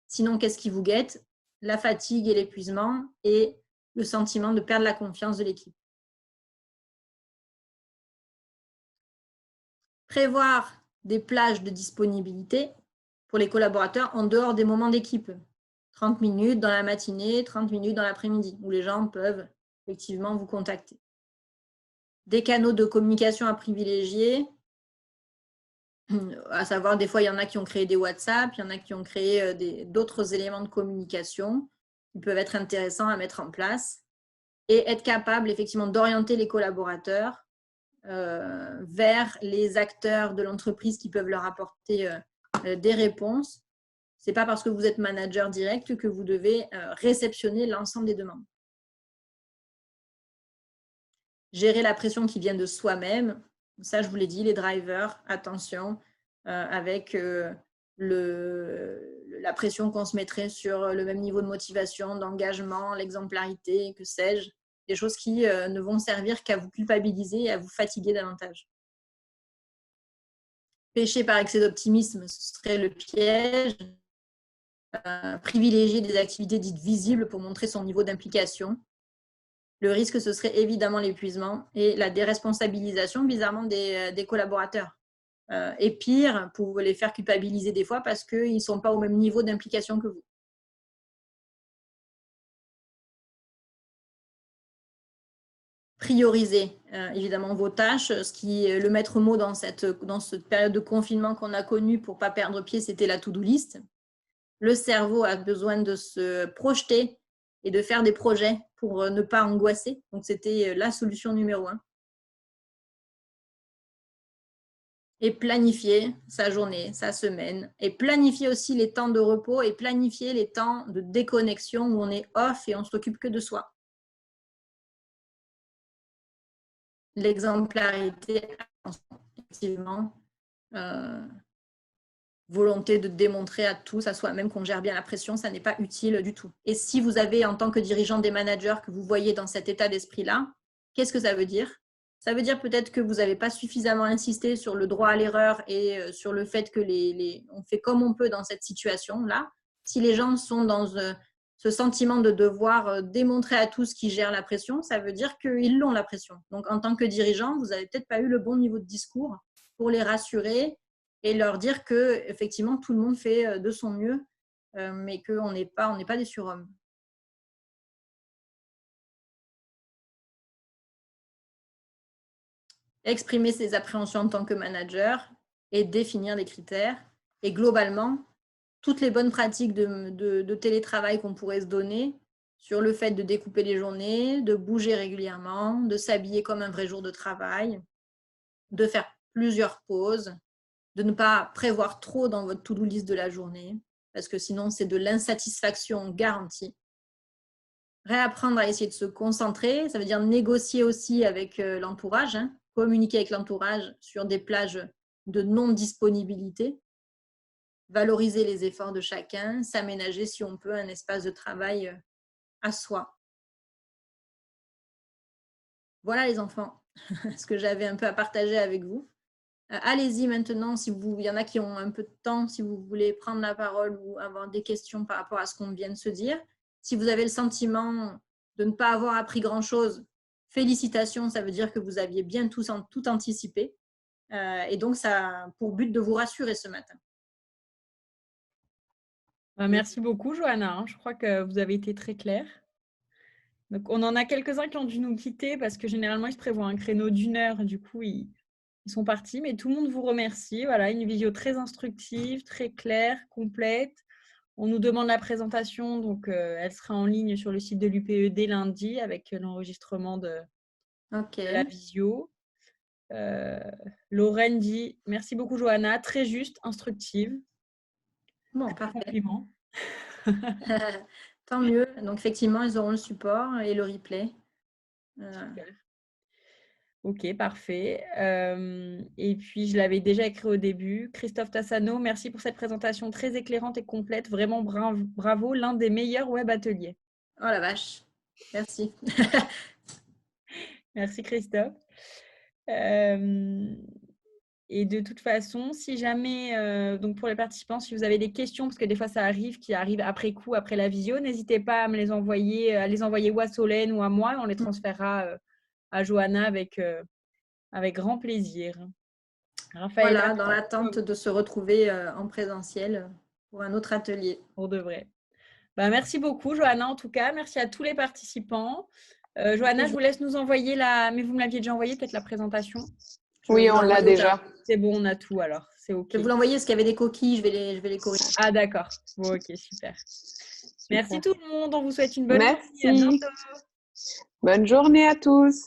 Sinon, qu'est-ce qui vous guette? La fatigue et l'épuisement et le sentiment de perdre la confiance de l'équipe. Prévoir des plages de disponibilité pour les collaborateurs en dehors des moments d'équipe. 30 minutes dans la matinée, 30 minutes dans l'après-midi, où les gens peuvent effectivement vous contacter. Des canaux de communication à privilégier, à savoir, des fois, il y en a qui ont créé des WhatsApp, il y en a qui ont créé d'autres éléments de communication qui peuvent être intéressants à mettre en place et être capable effectivement d'orienter les collaborateurs vers les acteurs de l'entreprise qui peuvent leur apporter des réponses. Ce n'est pas parce que vous êtes manager direct que vous devez réceptionner l'ensemble des demandes. Gérer la pression qui vient de soi-même. Ça, je vous l'ai dit, les drivers, attention, avec la pression qu'on se mettrait sur le même niveau de motivation, d'engagement, l'exemplarité, que sais-je, des choses qui ne vont servir qu'à vous culpabiliser et à vous fatiguer davantage. Pécher par excès d'optimisme, ce serait le piège. Privilégier des activités dites visibles pour montrer son niveau d'implication. Le risque, ce serait évidemment l'épuisement et la déresponsabilisation, bizarrement, des collaborateurs. Et pire, pour les faire culpabiliser des fois parce qu'ils ne sont pas au même niveau d'implication que vous. Prioriser, évidemment, vos tâches. Ce qui est le maître mot dans cette période de confinement qu'on a connue pour ne pas perdre pied, c'était la to-do list. Le cerveau a besoin de se projeter et de faire des projets pour ne pas angoisser. Donc, c'était la solution numéro 1. Et planifier sa journée, sa semaine. Et planifier aussi les temps de repos et planifier les temps de déconnexion où on est off et on ne s'occupe que de soi. L'exemplarité, effectivement, volonté de démontrer à tous, à soi-même qu'on gère bien la pression, ça n'est pas utile du tout. Et si vous avez, en tant que dirigeant des managers, que vous voyez dans cet état d'esprit-là, qu'est-ce que ça veut dire? Ça veut dire peut-être que vous n'avez pas suffisamment insisté sur le droit à l'erreur et sur le fait que on fait comme on peut dans cette situation-là. Si les gens sont dans ce sentiment de devoir démontrer à tous qu'ils gèrent la pression, ça veut dire qu'ils l'ont, la pression. Donc, en tant que dirigeant, vous n'avez peut-être pas eu le bon niveau de discours pour les rassurer et leur dire que effectivement tout le monde fait de son mieux, mais qu'on n'est pas des surhommes. Exprimer ses appréhensions en tant que manager et définir des critères. Et globalement, toutes les bonnes pratiques de télétravail qu'on pourrait se donner sur le fait de découper les journées, de bouger régulièrement, de s'habiller comme un vrai jour de travail, de faire plusieurs pauses, de ne pas prévoir trop dans votre to-do list de la journée, parce que sinon, c'est de l'insatisfaction garantie. Réapprendre à essayer de se concentrer, ça veut dire négocier aussi avec l'entourage, communiquer avec l'entourage sur des plages de non-disponibilité, valoriser les efforts de chacun, s'aménager si on peut un espace de travail à soi. Voilà les enfants, ce que j'avais un peu à partager avec vous. Allez-y maintenant, il y en a qui ont un peu de temps, si vous voulez prendre la parole ou avoir des questions par rapport à ce qu'on vient de se dire. Si vous avez le sentiment de ne pas avoir appris grand-chose, félicitations, ça veut dire que vous aviez bien tout anticipé. Et donc, ça a pour but de vous rassurer ce matin. Merci beaucoup, Johanna. Je crois que vous avez été très claire. Donc, on en a quelques-uns qui ont dû nous quitter parce que généralement, ils se prévoient un créneau d'1 heure. Du coup, ils sont partis. Mais tout le monde vous remercie. Voilà, une vidéo très instructive, très claire, complète. On nous demande la présentation. Donc, elle sera en ligne sur le site de l'UPE dès lundi avec l'enregistrement de la visio. Lorraine dit « Merci beaucoup, Johanna. Très juste, instructive. » Bon, parfait. Compliment. Tant mieux. Donc, effectivement, ils auront le support et le replay. Super. Ok, parfait. Et puis, je l'avais déjà écrit au début. Christophe Tassano, merci pour cette présentation très éclairante et complète. Vraiment bravo, l'un des meilleurs web ateliers. Oh la vache. Merci. Merci Christophe. Et de toute façon, si jamais, donc pour les participants, si vous avez des questions, parce que des fois ça arrive, qui arrivent après coup, après la visio, n'hésitez pas à me les envoyer, ou à Solène ou à moi. On les transférera à Johanna avec grand plaisir. Raphaël, Voilà, dans l'attente de se retrouver en présentiel pour un autre atelier. pour de vrai. Merci beaucoup, Johanna, en tout cas. Merci à tous les participants. Johanna, je vous laisse nous envoyer mais vous me l'aviez déjà envoyé, peut-être la présentation. Oui, on l'a déjà. C'est bon, on a tout alors. C'est OK. Je vais vous l'envoyer parce qu'il y avait des coquilles, je vais les corriger. Ah, d'accord. Bon, OK, super. Merci tout le monde. On vous souhaite une bonne Merci. journée. À bientôt. Bonne journée à tous.